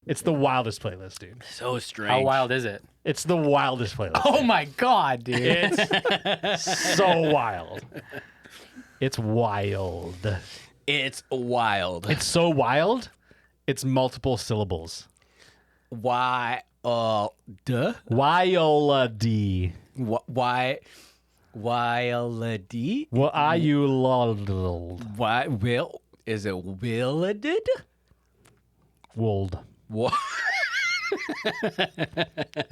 It's the wildest playlist, dude. So strange. How wild is it? It's the wildest playlist. Oh my god, dude. It's so wild. It's wild. It's wild. It's so wild. It's multiple syllables. Why? Duh. Wildy. Why? Wildy? What are you lulled? Why? Will? Is it willaded? Wold. What?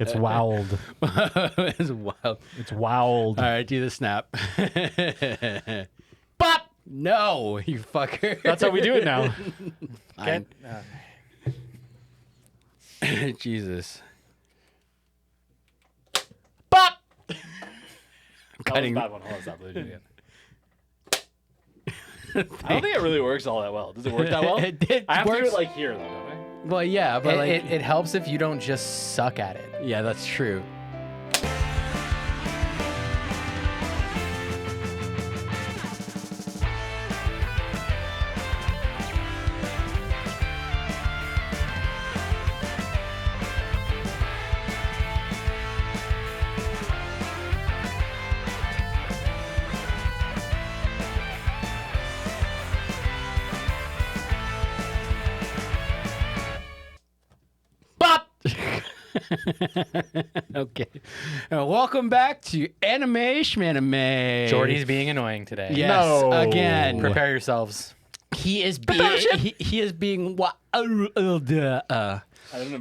It's wild. It's wild. It's wild. All right, do the snap. Bop! No, you fucker. That's how we do it now. Jesus. Bop! Cutting. That was a bad one. Hold on, stop. Let me do it again. I don't think it really works all that well. Does it work that well? It I have to do works. it like here, though, don't I? Well, yeah, but like, It helps if you don't just suck at it. yeah, that's true. Bop! Okay. Welcome back to Anime Shmanime. Jordy's being annoying today. Yes, No. again. Prepare yourselves. He is being. He is being. I don't know.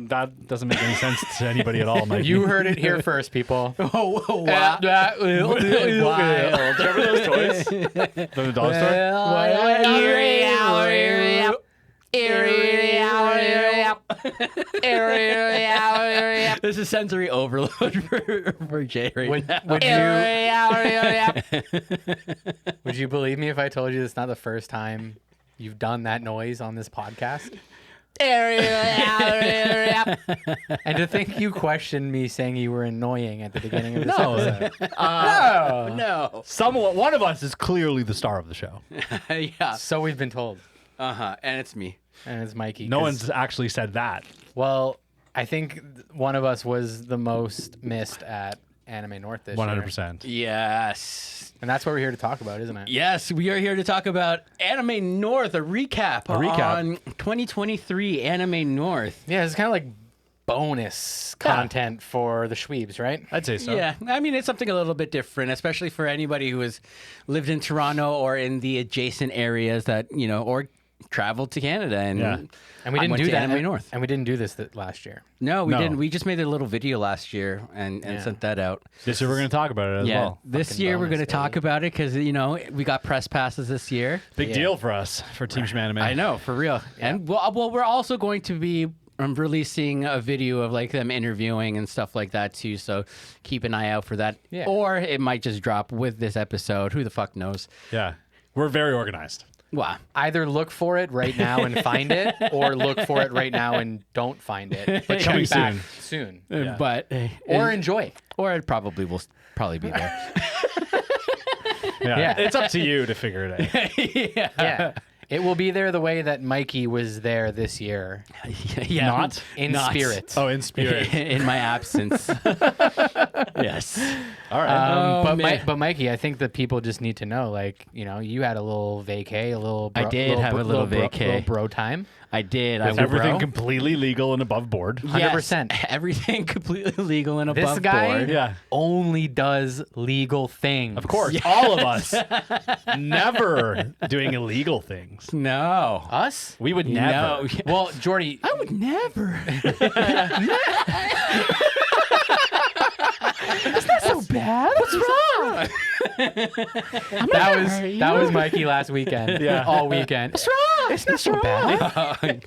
That doesn't make any sense to anybody at all, Mikey. You heard it here first, people. Wild. Wild. Remember those toys from the dog store? This is sensory overload for Jay right now. Would you believe me if I told you it's not the first time you've done that noise on this podcast? And to think you questioned me saying you were annoying at the beginning of this episode. No. One of us is clearly the star of the show. Yeah. So we've been told. And it's me. And it's Mikey. No 'cause- one's actually said that. Well, I think one of us was the most missed at Anime North this year. 100%. Yes. And that's what we're here to talk about, isn't it? Yes, we are here to talk about Anime North, a recap on 2023 Anime North. Yeah, it's kind of like bonus content for the Shweebs, right? I'd say so. Yeah, I mean, it's something a little bit different, especially for anybody who has lived in Toronto or in the adjacent areas that, or traveled to Canada. And And we didn't went do to that. Anime North. And we didn't do this last year. No, we No. didn't. We just made a little video last year and sent that out. This year we're going to talk about it as well. This Fucking year we're bonus, going to talk baby. about it because, we got press passes this year. Big Yeah. deal for us, for Team Shmanime. I know, for real. And well, we're also going to be releasing a video of like them interviewing and stuff like that too. So keep an eye out for that. Yeah. Or it might just drop with this episode. Who the fuck knows? Yeah. We're very organized. Wow. Either look for it right now and find it, or look for it right now and don't find it. But Coming check back soon. Yeah. But Or enjoy. or it probably will probably be there. Yeah. It's up to you to figure it out. Yeah. It will be there the way that Mikey was there this year. Yeah, Not? In Not. spirit. Oh, in spirit. in my absence. Yes. All right. But Mikey, I think that people just need to know, like, you had a little vacay, a little. I did have a little vacay. little bro time. I did. With everything completely legal and above board. 100%. Yes, everything completely legal and This above guy board. Yeah. only does legal things. Of course. All of us. Never doing illegal things. No. Us? We would never. No. Well, Jordy, I would never. that's not so bad. What's wrong? that was Mikey last weekend. Yeah. All weekend. What's wrong? It's not so bad.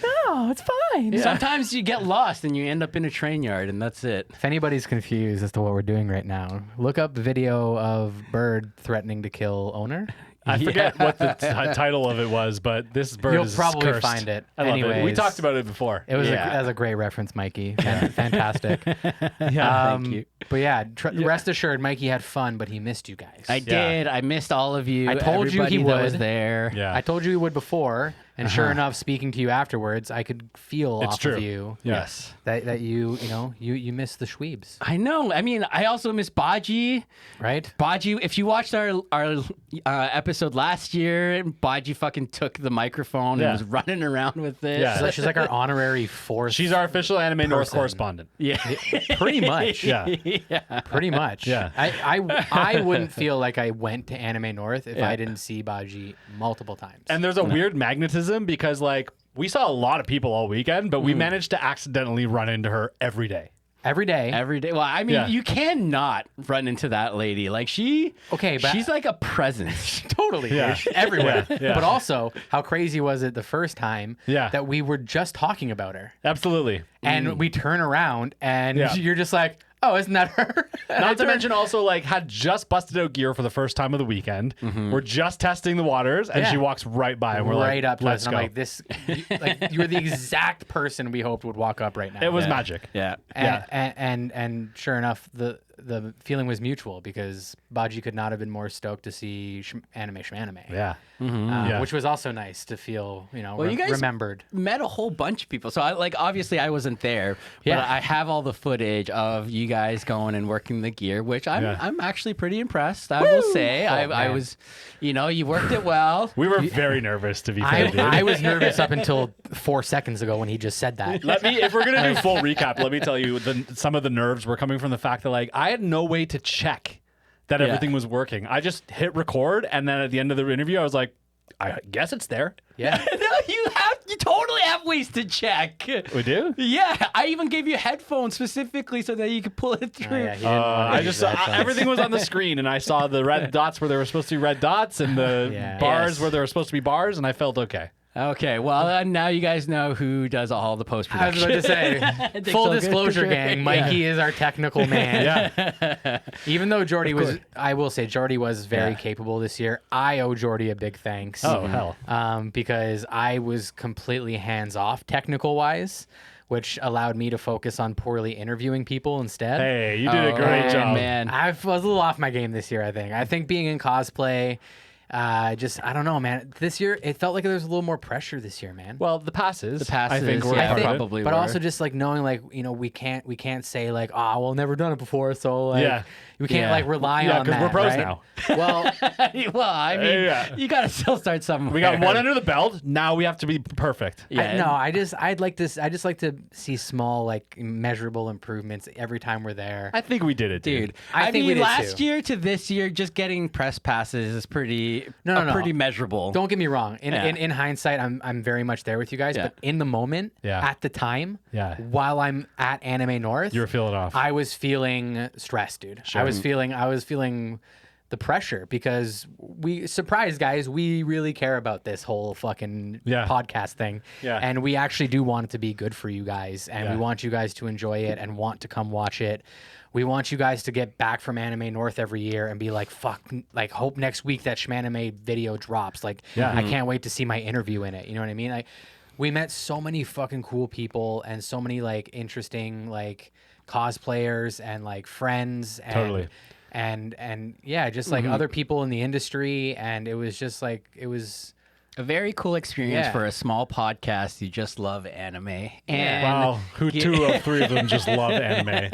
No, it's fine. Sometimes you get lost and you end up in a train yard, and that's it. If anybody's confused as to what we're doing right now, look up video of bird threatening to kill owner. I forget what the title of it was, but this bird You'll is probably cursed. find it. I love it. We Anyways. talked about it before. It was Yeah. that was a great reference, Mikey. Fantastic. Yeah. Thank you. But yeah, rest assured, Mikey had fun, but he missed you guys. I did. I missed all of you. I told you he Everybody that was would. there. Yeah. I told you he would before, And sure enough, speaking to you afterwards, I could feel It's off true. of you Yes. that you miss the Shweebs, I know. I mean, I also miss Baji. right? Baji, if you watched our episode last year, Baji fucking took the microphone Yeah. and was running around with it. Yeah. She's like our honorary fourth. She's our official Anime North Person. correspondent. Yeah. pretty much. Yeah. Pretty much. Yeah. I wouldn't feel like I went to Anime North if Yeah. I didn't see Baji multiple times. And there's a weird magnetism because like we saw a lot of people all weekend, but we managed to accidentally run into her every day. every day. Every day. Well, I mean, Yeah. you cannot run into that lady. Like Okay, but- she's like a presence. Totally, Yeah. dude. Everywhere. Yeah, yeah. But also, how crazy was it the first time Yeah. that we were just talking about her? Absolutely. And we turn around and Yeah. you're just like, oh, isn't that her? And I Not to turn- mention also like had just busted out gear for the first time of the weekend. We're just testing the waters and Yeah. she walks right by and we're right like, up to us. let's And go. I'm like, you're the exact person we hoped would walk up right now. It was magic. Yeah. And sure enough, the feeling was mutual because Baji could not have been more stoked to see Anime Shmanime. Yeah. Yeah. Which was also nice to feel, Well, you guys remembered. met a whole bunch of people. So I obviously I wasn't there, but Yeah. I have all the footage of you guys going and working the gear, which I'm actually pretty impressed. I will say I man. was, you worked it well. We were very nervous to be fair, dude. I was nervous up until 4 seconds ago when he just said that. If we're gonna do full recap, let me tell you, some of the nerves were coming from the fact that like I had no way to check that Yeah. everything was working. I just hit record, and then at the end of the interview, I was like, I guess it's there. Yeah. No, you totally have ways to check. We do. Yeah, I even gave you headphones specifically so that you could pull it through. Oh, yeah, he didn't want to I use just that, so- everything was on the screen, and I saw the red dots where there were supposed to be red dots, and the Yeah. bars Yes. where there were supposed to be bars, and I felt okay. Okay, well now you guys know who does all the post I was production. about to say, Takes full all good disclosure, picture. gang. Mikey is our technical man. Yeah. Even though Jordy was, I will say, Jordy was very Yeah. capable this year. I owe Jordy a big thanks. Oh hell. Because I was completely hands off technical wise, which allowed me to focus on poorly interviewing people instead. Hey, you did a great job. man. I was a little off my game this year, I think. I think being in cosplay, I don't know, man. This year, it felt like there was a little more pressure this year, man. Well, the passes. The passes, I think were yeah, part of it. probably. But were. also just like knowing like, we can't say like, oh, well, never done it before. So like, Yeah. we can't Yeah. like rely Yeah, on 'cause that. we're pros right? now. Well, well, I mean, Yeah. you gotta still start somewhere. We got one under the belt. Now we have to be perfect. Yeah. I just like to see small like measurable improvements every time we're there. I think we did it, dude. Dude, I think mean, we did last too. year to this year, just getting press passes is pretty No. pretty measurable. Don't get me wrong. Yeah. In hindsight, I'm very much there with you guys. Yeah. But in the moment, Yeah. at the time, Yeah. while I'm at Anime North, You were feeling off. I was feeling stressed, dude. Sure. I was feeling the pressure because surprise guys, we really care about this whole fucking Yeah. podcast thing. Yeah. And we actually do want it to be good for you guys, and we Yeah. want you guys to enjoy it and want to come watch it. We want you guys to get back from Anime North every year and be like, fuck, like hope next week that Shmanime video drops. Like, Yeah. I can't wait to see my interview in it. You know what I mean? Like, we met so many fucking cool people and so many like interesting like cosplayers and like friends and Totally. and yeah, just like other people in the industry, and it was just like it was a very cool experience Yeah. for a small podcast. You just love anime, and Wow, two of three of them just love anime.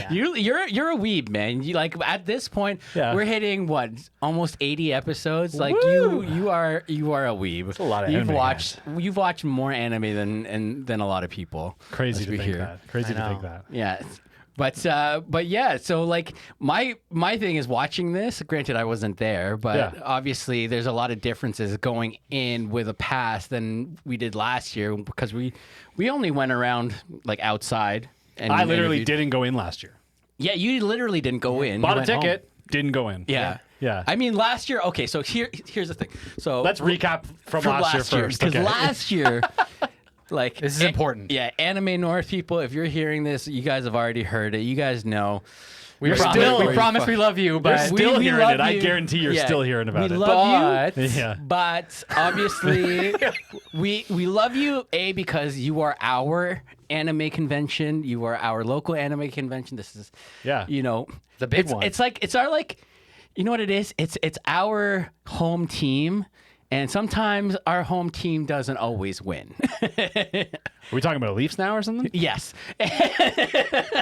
you're a weeb, man. You like at this point, Yeah. we're hitting what almost 80 episodes. Like Woo! you are a weeb. It's a lot of you've anime, you've watched more anime than a lot of people. Crazy as to we think hear. that. Crazy I to think know. that. Yeah. But yeah, so like my thing is watching this. Granted, I wasn't there, but Yeah. obviously there's a lot of differences going in with a pass than we did last year because we only went around like outside. And I literally interviewed. didn't go in last year. Yeah, you literally didn't go in. Bought You a went ticket, home. didn't go in. Yeah. Yeah. I mean, last year. Okay, so here's the thing. So Let's recap from last year first. because Okay. last year. Like This is important. Yeah, Anime North people, if you're hearing this, you guys have already heard it. You guys know. we You're promise, still- we promise we love you, You're but still we hearing love it. I you. guarantee you're Yeah. still hearing about We it. love you. Yeah. But obviously, we love you, because you are our anime convention. You are our local anime convention. This is, Yeah. the big it's, one. It's our you know what it is? It's our home team, And sometimes our home team doesn't always win. Are we talking about Leafs now or something? Yes.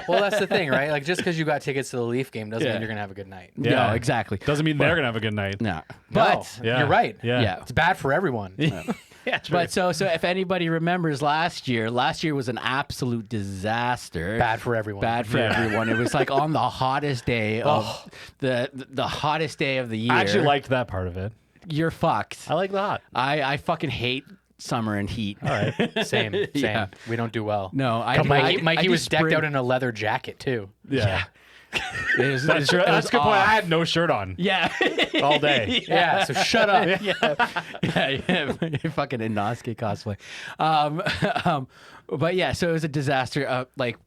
Well, that's the thing, right? Like, just because you got tickets to the Leaf game doesn't mean you're gonna have a good night. Yeah. No, exactly. Doesn't mean they're gonna have a good night. No. But Yeah. you're right. Yeah. It's bad for everyone. Yeah, true. But so if anybody remembers last year was an absolute disaster. Bad for everyone. Bad for everyone. It was like on the hottest day of the hottest day of the year. I actually liked that part of it. You're fucked. I like the hot. I fucking hate summer and heat. All right. Same. Yeah. We don't do well. No, I But do- Mikey I do was decked spring. out in a leather jacket too. Yeah. That's That's true. That's a good point. I had no shirt on Yeah. all day. Yeah. So shut up. yeah, fucking Inosuke cosplay. But yeah, so it was a disaster. Like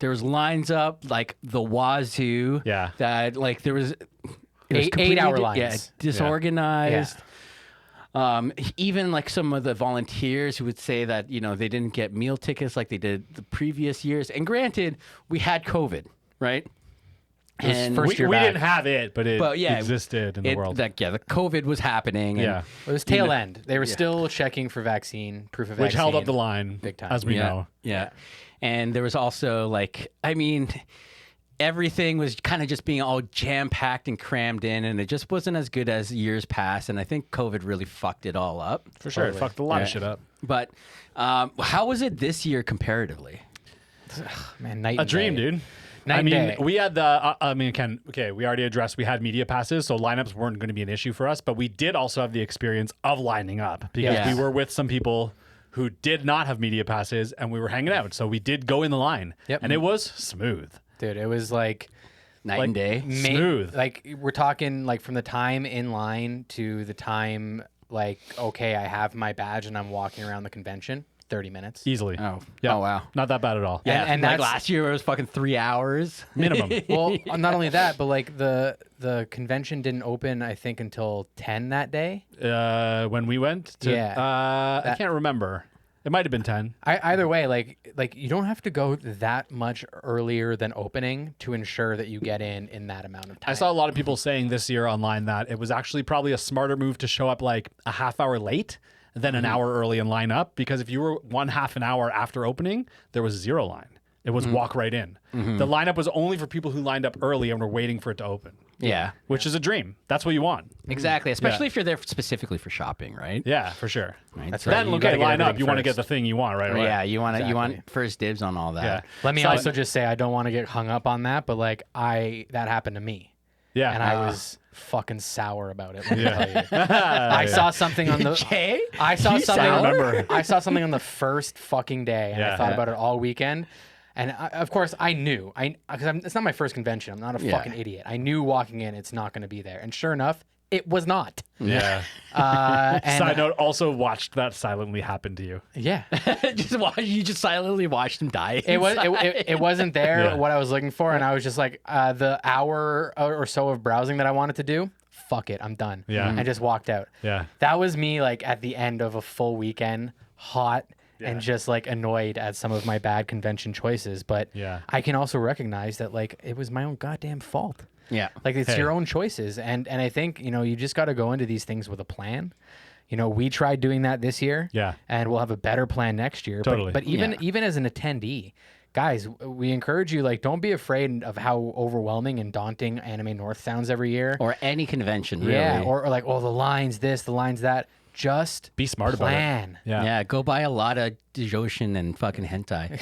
there was lines up like the wazoo. Yeah. That like there was. It was 8-hour completely lines. disorganized. Even like some of the volunteers who would say that they didn't get meal tickets like they did the previous years. And granted, we had COVID, right? was first We year back. didn't have it, but it But yeah, existed in the world. the COVID was happening. And, Yeah. It was tail end. They were still checking for vaccine, proof of Which vaccine. held up the line, Big time. as we know. Yeah. And there was also like, I mean, everything was kind of just being all jam packed and crammed in, and it just wasn't as good as years past. And I think COVID really fucked it all up. For sure. It Totally. fucked a lot of shit up. But how was it this year comparatively? Man, night A and dream, day. dude. Night I and mean, day. we had Ken, okay, we already addressed we had media passes, so lineups weren't going to be an issue for us, but we did also have the experience of lining up because Yes. we were with some people who did not have media passes and we were hanging out. So we did go in the line. Yep. And it was smooth. Dude, it was like Night and day. Smooth. Like we're talking like from the time in line to the time like okay, I have my badge and I'm walking around the convention. 30 minutes. Easily. Oh. Yeah. Oh, wow. Not that bad at all. Yeah, and like that's- last year it was fucking 3 hours. Minimum. Well, not only that, but like the convention didn't open I think until 10 that day. When we went to, Yeah. I can't remember. It might have been 10. Either way, like you don't have to go that much earlier than opening to ensure that you get in that amount of time. I saw a lot of people saying this year online that it was actually probably a smarter move to show up like a half hour late than an hour early and line up, because if you were half an hour after opening, there was zero line. It was walk right in. The lineup was only for people who lined up early and were waiting for it to open, Yeah. which is a dream. That's what you want. Exactly. Especially if you're there specifically for shopping, right? Yeah, for sure. That's Then You okay, gotta get line up. everything You want to get first. the thing you want right away. Yeah, you want Exactly. you want first dibs on all that. Yeah. Let me So- also just say I don't want to get hung up on that, but like that happened to me. Yeah. And I was fucking sour about it. Let me Yeah. tell you. I saw something on the. Jay? I saw You something. sour? remember. I saw something on the first fucking day, and I Yeah. thought Yeah. about it all weekend. And of course, I knew. Because it's not my first convention. I'm not a Yeah. fucking idiot. I knew walking in, it's not going to be there. And sure enough, it was not. Yeah. And Side note, also watched that silently happen to you. yeah, You just silently watched him die. it was. inside. It wasn't there Yeah. what I was looking for, and I was just like, the hour or so of browsing that I wanted to do. Fuck it, I'm done. Yeah. and just walked out. Yeah. That was me like at the end of a full weekend, hot and just like annoyed at some of my bad convention choices. But Yeah. I can also recognize that like it was my own goddamn fault. Yeah. Like it's Hey. your own choices. And I think, you just got to go into these things with a plan. We tried doing that this year. Yeah. And we'll have a better plan next year. Totally. But even as an attendee, guys, we encourage you, like, don't be afraid of how overwhelming and daunting Anime North sounds every year. Or any convention, really. Yeah, or like, oh, the lines this, the lines that. Just Be smart about it. plan. Yeah. Yeah, go buy a lot of Dijoshin and fucking hentai.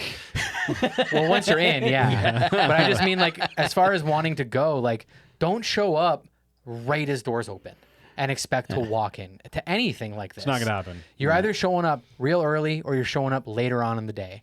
Well, once you're in, yeah. But I just mean, like, as far as wanting to go, like, don't show up right as doors open and expect to walk in to anything like this. It's not gonna happen. You're either showing up real early or you're showing up later on in the day.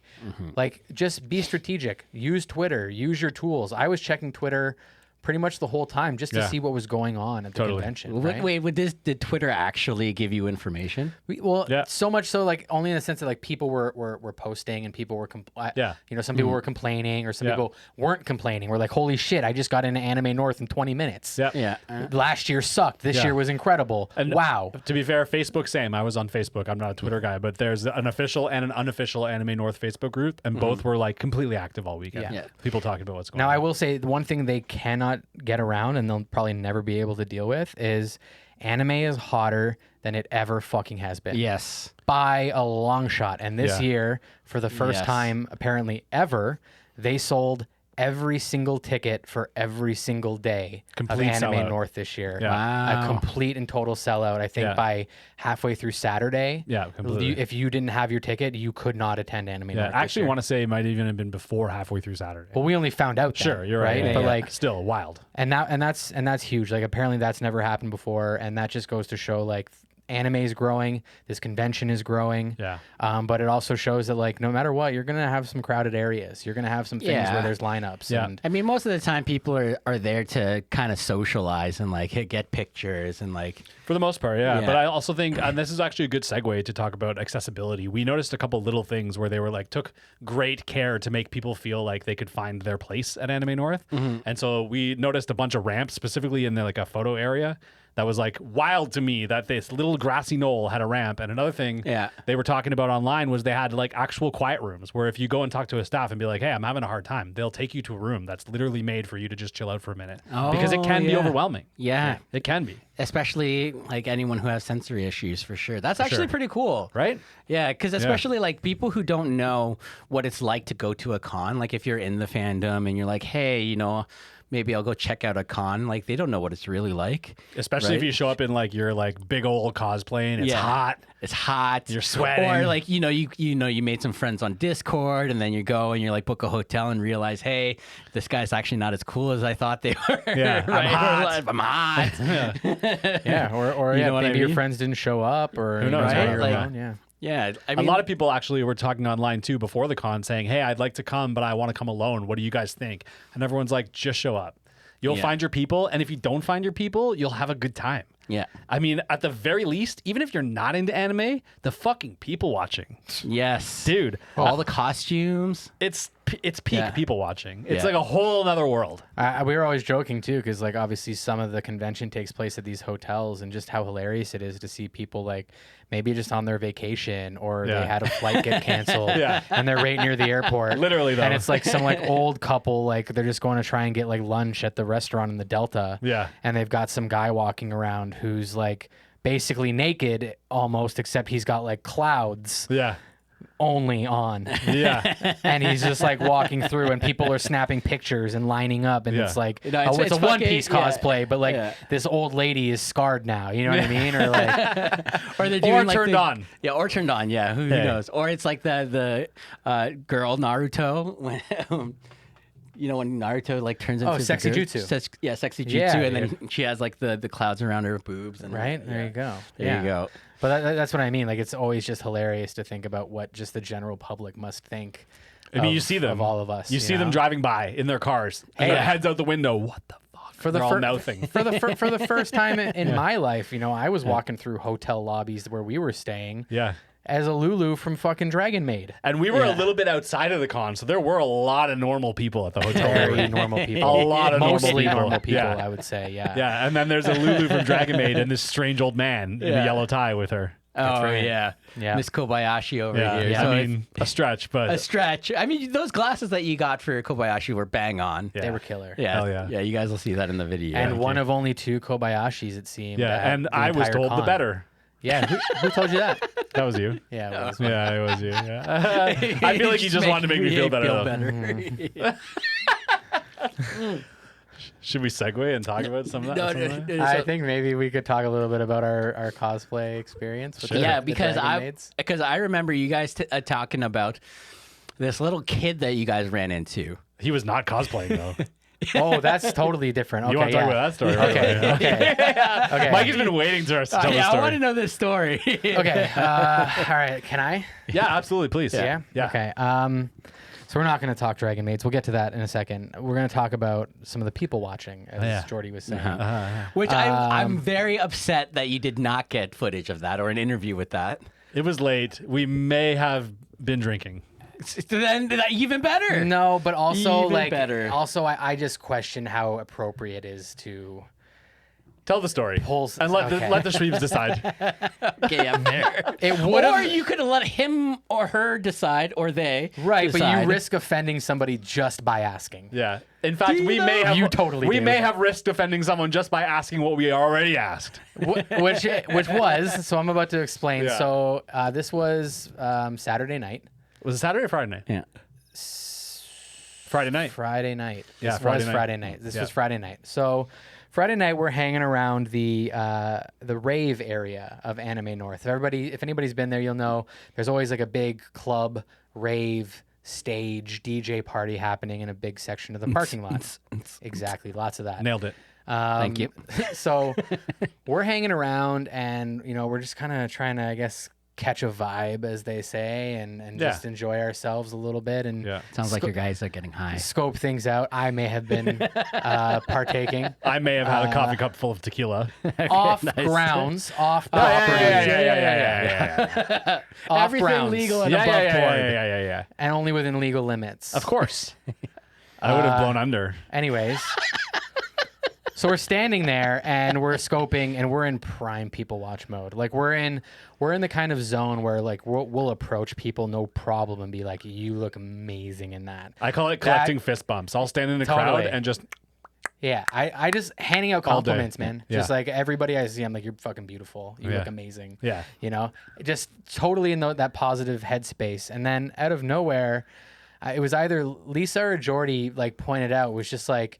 Like, just be strategic. Use Twitter. Use your tools. I was checking Twitter pretty much the whole time just to Yeah. see what was going on at the Totally. convention. Right? Wait, did Twitter actually give you information? Well, Yeah. so much so, like, only in the sense that like people were posting and people were Yeah. some people were complaining or some Yeah. people weren't complaining. We're like, holy shit, I just got into Anime North in 20 minutes. Yeah. Yeah. Last year sucked. This Yeah. year was incredible. And wow. To be fair, Facebook, same. I was on Facebook. I'm not a Twitter guy, but there's an official and an unofficial Anime North Facebook group, and both were like completely active all weekend. Yeah. Yeah. People talking about what's going Now, on. I will say the one thing they cannot get around and they'll probably never be able to deal with is anime is hotter than it ever fucking has been. Yes. By a long shot. And this Yeah. year, for the first Yes. time apparently ever, they sold every single ticket for every single day Complete of Anime sellout. North this year. Yeah. Wow. A complete and total sellout. I think Yeah. by halfway through Saturday, Yeah, completely. if you didn't have your ticket, you could not attend Anime Yeah, North. I this actually year. want to say it might even have been before halfway through Saturday. Well, we only found out. Then, Sure, you're right. But yeah. like, still wild. and that's huge. Like, apparently that's never happened before, and that just goes to show like anime is growing. This convention is growing. Yeah. But it also shows that like no matter what, you're gonna have some crowded areas. You're gonna have some things Yeah. where there's lineups. Yeah. And I mean, most of the time people are there to kind of socialize and like get pictures and like. For the most part, yeah. Yeah. But I also think, and this is actually a good segue to talk about accessibility. We noticed a couple little things where they were like, took great care to make people feel like they could find their place at Anime North. And so we noticed a bunch of ramps, specifically in the, like a photo area. That was like wild to me that this little grassy knoll had a ramp. And another thing Yeah. they were talking about online was they had like actual quiet rooms where if you go and talk to a staff and be like, hey, I'm having a hard time, they'll take you to a room that's literally made for you to just chill out for a minute. Because it Oh, can be yeah. overwhelming. Yeah. It can be. Especially like anyone who has sensory issues for sure. That's actually pretty cool. Right? Yeah, because especially like people who don't know what it's like to go to a con, like if you're in the fandom and you're like, hey, you know, maybe I'll go check out a con, like they don't know what it's really like. Especially if Right? you show up in like your like big old cosplay and it's Yeah. hot. It's hot. You're sweating. Or like, you know, you made some friends on Discord and then you go and you're like book a hotel and realize, hey, this guy's actually not as cool as I thought they were. Yeah, I'm right? hot. Or like, I'm hot. yeah, or You yeah, know what I maybe your mean? friends didn't show up, or Who knows, right? right? Like- Yeah. Yeah. I A mean, lot of people actually were talking online too before the con saying, hey, I'd like to come, but I want to come alone. What do you guys think? And everyone's like, just show up. You'll Yeah. find your people. And if you don't find your people, you'll have a good time. yeah. I mean, at the very least, even if you're not into anime, the fucking people watching. Yes. Dude, All the costumes. it's peak Yeah. people watching. It's Yeah. like a whole other world. We were always joking too, because like obviously some of the convention takes place at these hotels, and just how hilarious it is to see people like maybe just on their vacation, or Yeah. they had a flight get canceled, Yeah. and they're right near the airport. Literally, though. And it's like some like old couple, like they're just going to try and get like lunch at the restaurant in the Delta. Yeah. And they've got some guy walking around who's like basically naked almost, except he's got like clouds Yeah. only on. Yeah. And he's just like walking through, and people are snapping pictures and lining up, and Yeah. it's like, No, it's, it's a fucking- One Piece yeah. cosplay, but like Yeah. this old lady is scarred now. You know what I mean? Or like, Or they're doing like turned on. Yeah, or turned on. Yeah, who Hey. knows? Or it's like the girl Naruto when you know when Naruto like turns into the sexy girl- jutsu. yeah, sexy jutsu, Yeah, and then she has like the clouds around her boobs. And right there you go. There you go. But that's what I mean. Like, it's always just hilarious to think about what just the general public must think. I mean, you of- see them. of all of us. You see them know? driving by in their cars. And Hey. their heads out the window. What the fuck? For the They're all fir- mouthing. for the first time in my life, you know, I was walking through hotel lobbies where we were staying Yeah. as a Lulu from fucking Dragon Maid. And we were a Yeah. little bit outside of the con, so there were a lot of normal people at the hotel. Very normal people. A lot of Mostly normal people. normal people, Yeah. I would say. Yeah. Yeah, and then there's a Lulu from Dragon Maid and this strange old man in a Yeah. yellow tie with her. Oh right. yeah, Yeah. Miss Kobayashi over Yeah, here. yeah. So I if- mean, a stretch, but a stretch. I mean, those glasses that you got for Kobayashi were bang on. Yeah. They were killer. Yeah, Hell yeah. yeah. You guys will see that in the video. And one of only 2 Kobayashis, it seemed. yeah, at and the I was entire told the con. better. Yeah. Who told you that? That was you. Yeah. It was. Yeah, it was you. Yeah. I feel like he just wanted to make me feel better. though. Should we segue and talk about some of that? No, some no, of that? no, I so- think maybe we could talk a little bit about our cosplay experience. With Sure. Yeah, the because Dragon I Maids. remember you guys talking about this little kid that you guys ran into. He was not cosplaying though. Oh, that's totally different. Okay, You want to talk about that story? Okay, right? okay, okay. Mikey's been waiting to tell the yeah, I story. want to know this story. Okay. All right. Can I? Yeah, absolutely, please. Yeah. Yeah. Okay. So we're not going to talk Dragon Maids. We'll get to that in a second. We're going to talk about some of the people watching, as yeah. Jordy was saying. Which I'm very upset that you did not get footage of that or an interview with that. It was late. We may have been drinking. Then even better. No, but also Even like better. also I just question how appropriate it is to Tell the story. Pulls- and let okay. let the Shweebs decide. Okay, I'm there. It would Or have you could have let him or her decide, or they. right, but decide. you risk offending somebody just by asking. Yeah. In fact, you we know? may have You totally we do. may have risked offending someone just by asking what we already asked. which was so I'm about to explain. Yeah. So this was Saturday night. Was it Saturday or Friday night? Yeah. Friday night. Friday night. This Yeah, Friday was night. Friday night. This Yeah. was Friday night. So Friday night we're hanging around the rave area of Anime North. If anybody's been there, you'll know there's always like a big club rave stage DJ party happening in a big section of the parking lot. Exactly, lots of that. Nailed it. Thank you. So we're hanging around and we're just kind of trying to, I guess, catch a vibe, as they say, and Yeah. just enjoy ourselves a little bit and Yeah. Sounds like your guys are getting high. scope things out. I may have been partaking I may have had a coffee cup full of tequila. off grounds, off Oh, yeah, property, yeah. off Everything grounds, legal and Yeah, above yeah, board. yeah. and only within legal limits. Of course. I would have blown under. Anyways, so we're standing there and we're scoping and we're in prime people watch mode. Like we're in the kind of zone where like we'll approach people no problem and be like, "You look amazing in that." I call it collecting fist bumps. I'll stand in the crowd Totally. and just Yeah, I just handing out All day. compliments, man. Yeah. Just like everybody I see, I'm like, "You're fucking beautiful. You Yeah. look amazing." Yeah. Just totally in that positive headspace. And then out of nowhere, it was either Lisa or Jordy like pointed out, it was just like,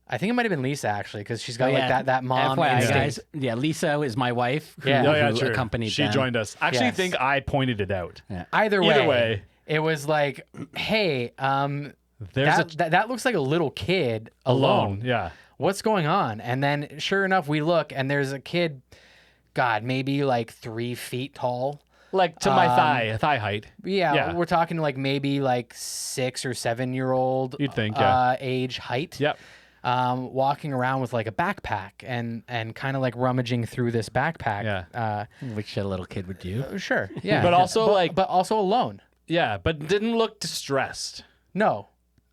I think it might have been Lisa actually, because she's got like that mom FYI, instinct. guys. Yeah, Lisa is my wife. Who, Yeah. Oh yeah, who true. accompanied She them. joined us. I actually Yes. think I pointed it out. Either Either way, way. it was like, hey, There's that looks like a little kid alone. alone. Yeah. What's going on? And then sure enough, we look and there's a kid, God, maybe like 3 feet tall. Like to my thigh height. Yeah, Yeah. we're talking like maybe like 6 or 7 year old. You'd think, yeah. Age height. Yep. Walking around with like a backpack and kind of like rummaging through this backpack. Yeah. Which a little kid would do. Sure. Yeah. But also, like- but also alone. Yeah, but didn't look distressed. No.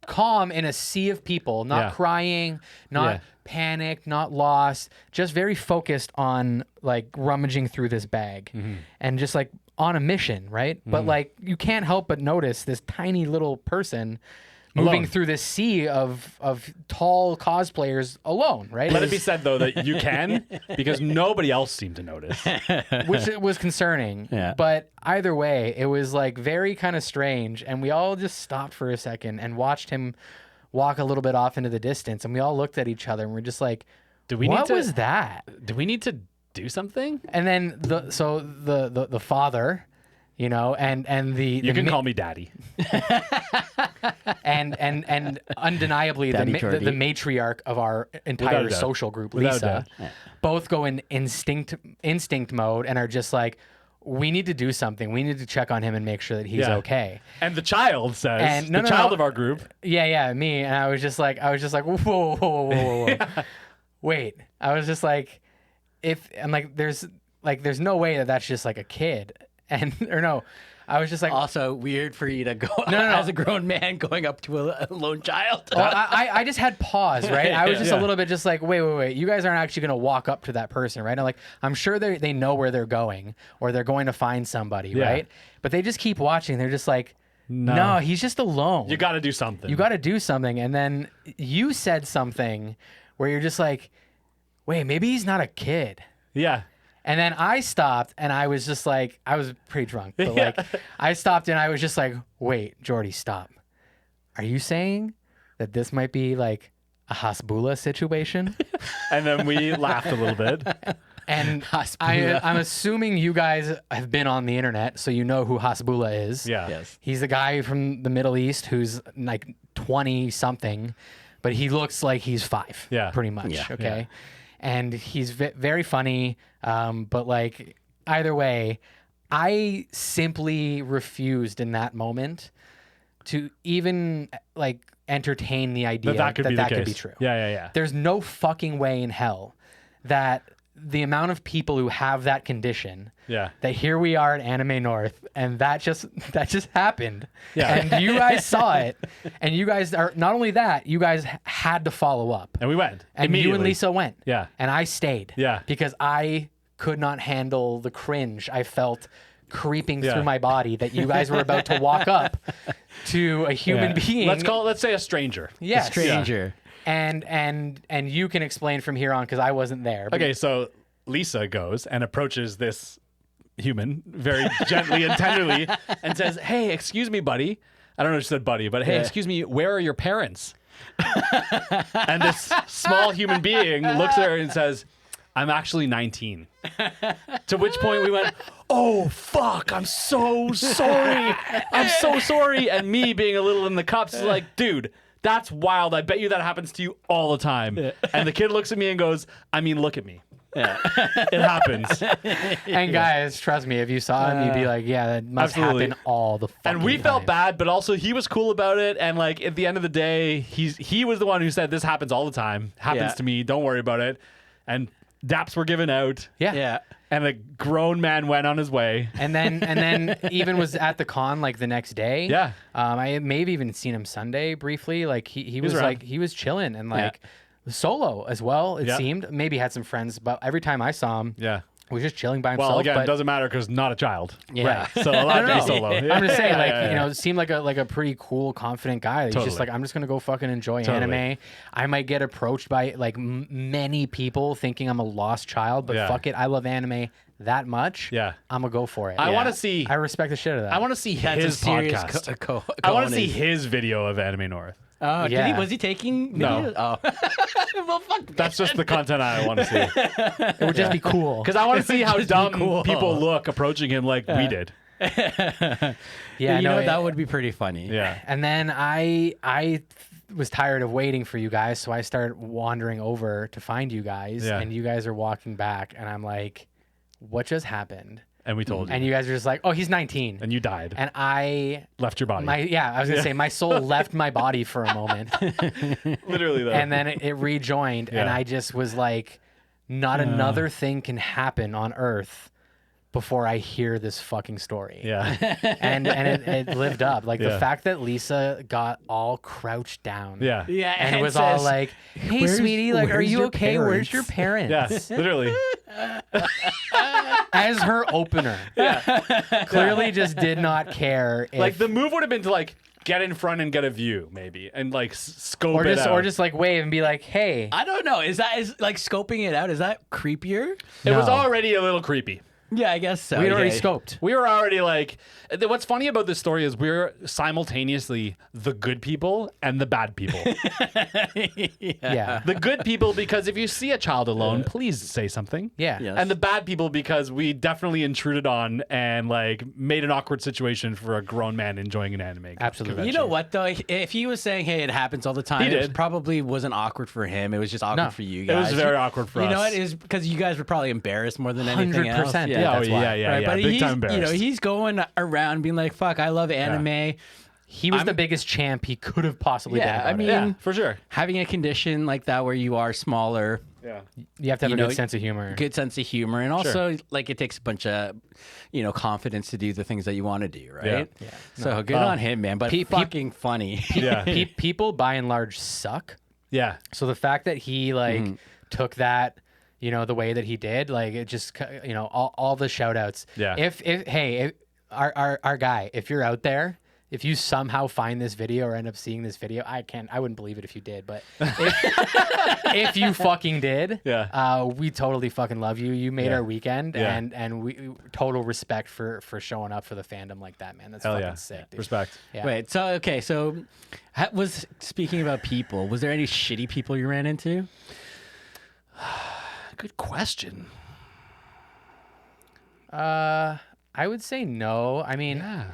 Calm in a sea of people, not Yeah. crying, not Yeah. panicked, not lost, just very focused on like rummaging through this bag Mm-hmm. and just like on a mission, right? But like you can't help but notice this tiny little person moving Alone. through this sea of tall cosplayers alone, right? Let it be said though that you can because nobody else seemed to notice. Which it was concerning. Yeah. But either way, it was like very kind of strange. And we all just stopped for a second and watched him walk a little bit off into the distance. And we all looked at each other and we're just like, Do we what need to was that? Do we need to do something? And then the father, and the You can call me daddy. and undeniably Daddy the Jordy. matriarch of our Without entire a doubt. social group, Without a Lisa, doubt. both go in instinct mode and are just like, we need to do something. We need to check on him and make sure that he's Yeah. okay. And the child says, And- no, the no, child no. of our group. Yeah, me. And I was just like, whoa, whoa, whoa, whoa, whoa. Wait. I was just like, there's no way that that's just like a kid. Or no, I was just like, Also weird for you to go no. as a grown man going up to a lone child. well, I just had pause, right? I was just Yeah. a little bit just like, wait. You guys aren't actually going to walk up to that person, right? I'm sure they know where they're going or they're going to find somebody, Yeah. right? But they just keep watching. They're just like, no, he's just alone. You got to do something. You got to do something. And then you said something where you're just like, wait, maybe he's not a kid. Yeah. And then I stopped and I was just like, I was pretty drunk, but like I stopped and I was just like, wait, Jordy, stop. Are you saying that this might be like a Hasbula situation? And then we laughed a little bit. And Hasbula. I'm assuming you guys have been on the internet, so you know who Hasbula is. Yeah. Yes. He's the guy from the Middle East who's like 20 something, but he looks like he's 5. Yeah. Pretty much. Yeah. Okay. And he's very funny. But like either way, I simply refused in that moment to even like entertain the idea That could be the case. could be true. Yeah. There's no fucking way in hell that the amount of people who have that condition. Yeah. That here we are at Anime North, and that just happened. Yeah. And you guys saw it, and you guys are not only that, you guys had to follow up. And we went. And you and immediately. Lisa went. Yeah. And I stayed. Yeah. Because I could not handle the cringe I felt creeping Yeah. through my body that you guys were about to walk up to a human being. Let's say a stranger. Yes. Stranger. And you can explain from here on because I wasn't there. But Okay, so Lisa goes and approaches this human very gently and tenderly and says, "Hey, excuse me, buddy." I don't know if she said buddy, but hey, excuse me, where are your parents? And this small human being looks at her and says, "I'm actually 19." To which point we went, "Oh, fuck, I'm so sorry. I'm so sorry." And me being a little in the cups is like, "Dude, that's wild. I bet you that happens to you all the time." And the kid looks at me and goes, "I mean, look at me." Yeah. It happens. And guys, trust me, if you saw him, you'd be like, yeah, that must Absolutely. happen all the fucking And we felt time. bad, but also he was cool about it. And like at the end of the day, he was the one who said, "This happens all the time. Happens Yeah. to me. Don't worry about it." And daps were given out. Yeah. Yeah. And a grown man went on his way. And then even was at the con like the next day. Yeah. I maybe even seen him Sunday briefly. Like he was around. like he was chilling and like solo as well. It Yeah. seemed maybe had some friends, but every time I saw him, Yeah. he was just chilling by himself. Well, again, but it doesn't matter because not a child. Yeah. So a lot I of don't know. solo. I'm just saying, Yeah, like yeah, you yeah. know, it seemed like a pretty cool, confident guy. He's just Totally. like, I'm just gonna go fucking enjoy Totally. anime. I might get approached by like many people thinking I'm a lost child, but Yeah. fuck it, I love anime that much. Yeah. I'm gonna go for it. I Yeah. want to see. I respect the shit out of that. I want to see That's his a serious podcast. I want to see his video of Anime North. Oh, Yeah. was he taking No. videos? Oh. Well, fuck. That's just the content I want to see. It would just be cool. Because I want to see how just be dumb cool. people look approaching him like we did. Yeah, you no, know, that would be pretty funny. Yeah. And then I was tired of waiting for you guys, so I started wandering over to find you guys, Yeah. and you guys are walking back, and I'm like, what just happened? And we told you. And you guys are just like, oh, he's 19. And you died. And I Left your body. I was gonna say my soul left my body for a moment, Literally, though. and then it rejoined, and Yeah. I just was like, not another thing can happen on Earth before I hear this fucking story. Yeah. And it lived up. Like the Yeah. fact that Lisa got all crouched down. Yeah. Yeah. And it was says, all like, "Hey, "Where's- sweetie, like, are where's you your okay? Where's your parents?" parents?" Yeah. Literally. As her opener. Clearly just did not care if, Like the move would have been to like get in front and get a view, maybe, and like scope or it just out. or just like wave and be like, "Hey." I don't know. Is like scoping it out? Is that creepier? It was No. already a little creepy. Yeah, I guess so. We had already yeah. scoped. We were already like, what's funny about this story is we're simultaneously the good people and the bad people. Yeah. The good people because if you see a child alone, please say something. Yeah. Yes. And the bad people because we definitely intruded on and like made an awkward situation for a grown man enjoying an anime. Absolutely. You know what though? If he was saying, "Hey, it happens all the time," He it did. probably wasn't awkward for him. It was just awkward No. for you It guys. was very awkward for You us. know what? It is because you guys were probably embarrassed more than anything else. 100%. Yeah, that's why. Right, but Big he's, time embarrassed. he's going around being like, "Fuck, I love anime." He was the biggest champ he could have possibly been. Yeah, about I it. mean, Yeah, for sure. having a condition like that where you are smaller, Yeah. you have to have you a know, good sense of humor. good sense of humor, and also like it takes a bunch of, confidence to do the things that you want to do, right? Yeah. So good on him, man. But fucking funny. Yeah. People by and large suck. Yeah. So the fact that he like took that, the way that he did, like it just, all the shout outs. Yeah. If our guy, if you're out there, if you somehow find this video or end up seeing this video, I wouldn't believe it if you did, but if you fucking did, we totally fucking love you. You made Yeah. our weekend, Yeah. and we total respect for showing up for the fandom like that, man. That's Hell fucking yeah. sick, dude. Respect. Yeah. Wait, so was speaking about people, was there any shitty people you ran into? Good question. I would say no. I mean, Yeah.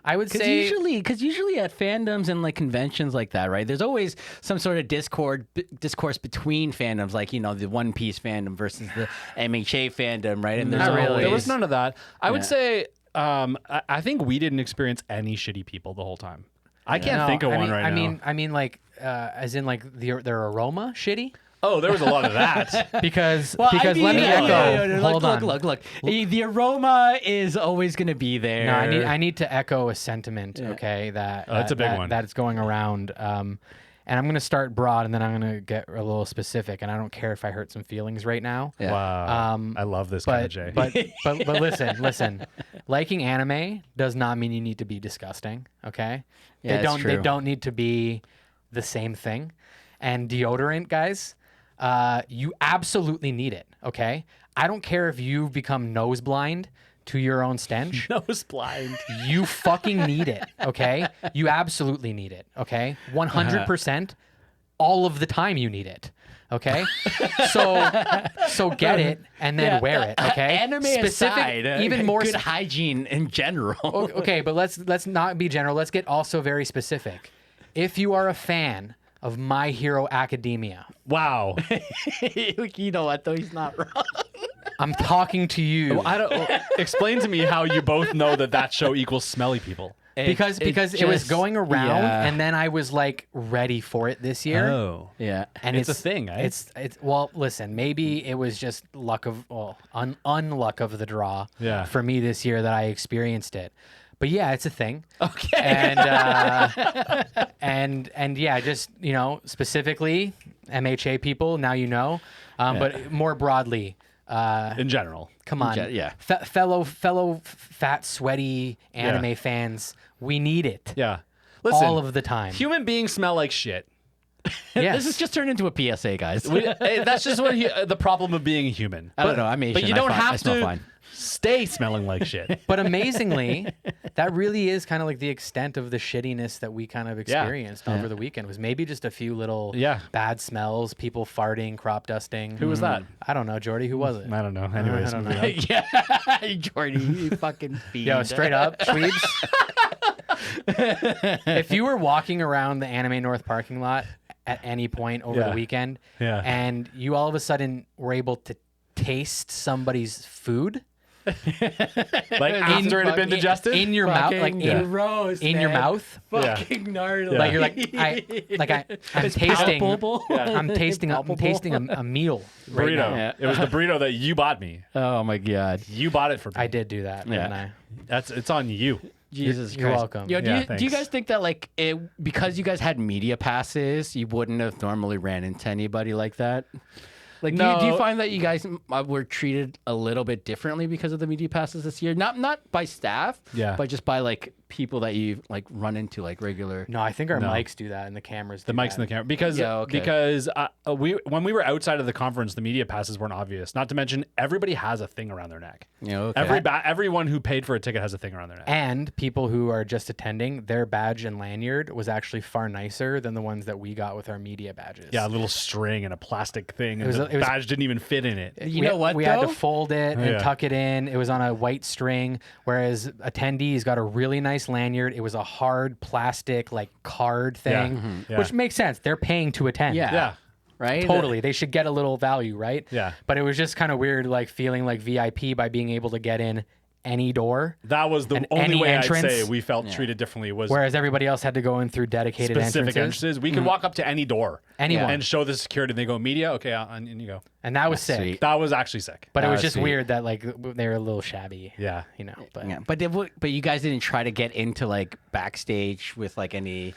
I would Because say usually at fandoms and like conventions like that, right? There's always some sort of discourse between fandoms, like the One Piece fandom versus the MHA fandom, right? And there's Not really. always There was none of that. I would Yeah. say, I think we didn't experience any shitty people the whole time. I can't no, think of I one mean, right now. I mean, like, as in like their aroma shitty. Oh, there was a lot of that. Because Well, let me echo. Hold look, on. Look. The aroma is always going to be there. No, I need to echo a sentiment. Okay, that's a big one. That's going around. And I'm gonna start broad, and then I'm gonna get a little specific. And I don't care if I hurt some feelings right now. Yeah. Wow. I love this kind of Jay. But listen. Liking anime does not mean you need to be disgusting. Okay. Yeah, it's They true. don't need to be the same thing. And deodorant, guys, you absolutely need it. Okay. I don't care if you've become nose blind to your own stench. Nose blind. You fucking need it, okay? You absolutely need it, okay? 100% all of the time you need it, okay? So get it and then wear it, okay? Anime aside, even more good hygiene in general. okay, but let's not be general. Let's get also very specific. If you are a fan of My Hero Academia, Wow. You know what, though? He's not wrong. I'm talking to you. I don't explain to me how you both know that show equals smelly people. because it was going around, yeah. and then I was like ready for it this year. Oh. Yeah. And It's a thing, eh? It's well, listen, maybe it was just unluck of the draw Yeah. for me this year that I experienced it. But yeah, it's a thing. Okay. And yeah, just, specifically MHA people, now you know. But more broadly, In general. come on. Yeah. Fellow fat, sweaty anime fans, we need it. Yeah. Listen, All of the time. human beings smell like shit. Yes. This has just turned into a PSA, guys. Hey, that's just what the problem of being a human. I don't know. I'm Asian. But you I don't fi- I have smell to fine. stay smelling like shit. But amazingly, that really is kind of like the extent of the shittiness that we kind of experienced over the weekend. Was maybe just a few little bad smells, people farting, crop dusting. Who was that? I don't know, Jordy. Who was it? I don't know. Anyways, I don't know. moving on. Yeah, Jordy, you fucking fiend. Yo, straight up, Shweebs. If you were walking around the Anime North parking lot at any point over the weekend, and you all of a sudden were able to taste somebody's food Like after it had been digested? in your mouth, like gross, in your man. mouth, Fucking gnarly. like you're I'm tasting, palpable. I'm tasting a meal right burrito. now. Yeah. It was the burrito that you bought me. Oh my god. You bought it for me. I did do that, didn't I? It's on you. Jesus You're Christ. welcome. Yo, do you thanks. guys think that because you guys had media passes, you wouldn't have normally ran into anybody like that? Like, do you No. find that you guys were treated a little bit differently because of the media passes this year? Not by staff, Yeah. but just by like people that you like run into like regular. No, I think our mics do that and the cameras do The mics that. and the camera because when we were outside of the conference, the media passes weren't obvious. Not to mention everybody has a thing around their neck. Yeah, okay. Everyone who paid for a ticket has a thing around their neck. And people who are just attending, their badge and lanyard was actually far nicer than the ones that we got with our media badges. Yeah, a little string and a plastic thing, and was- the it was- badge didn't even fit in it. You know what? We though? had to fold it and Yeah. tuck it in. It was on a white string, whereas attendees got a really nice lanyard. It was a hard plastic like card thing, Yeah. which makes sense. They're paying to attend. Yeah. Yeah. Right. Totally. They should get a little value, right? Yeah. But it was just kind of weird, like feeling like VIP by being able to get in any door, That was the And only any way entrance? I'd say we felt treated differently was whereas everybody else had to go in through dedicated specific entrances. entrances. We could walk up to any door, Anyone. and show the security. And they go media, okay, and you go. And that was sick. sweet. That was actually sick. But it That was was just sweet. weird that like they were a little shabby. Yeah. But Yeah, but you guys didn't try to get into like backstage with like any.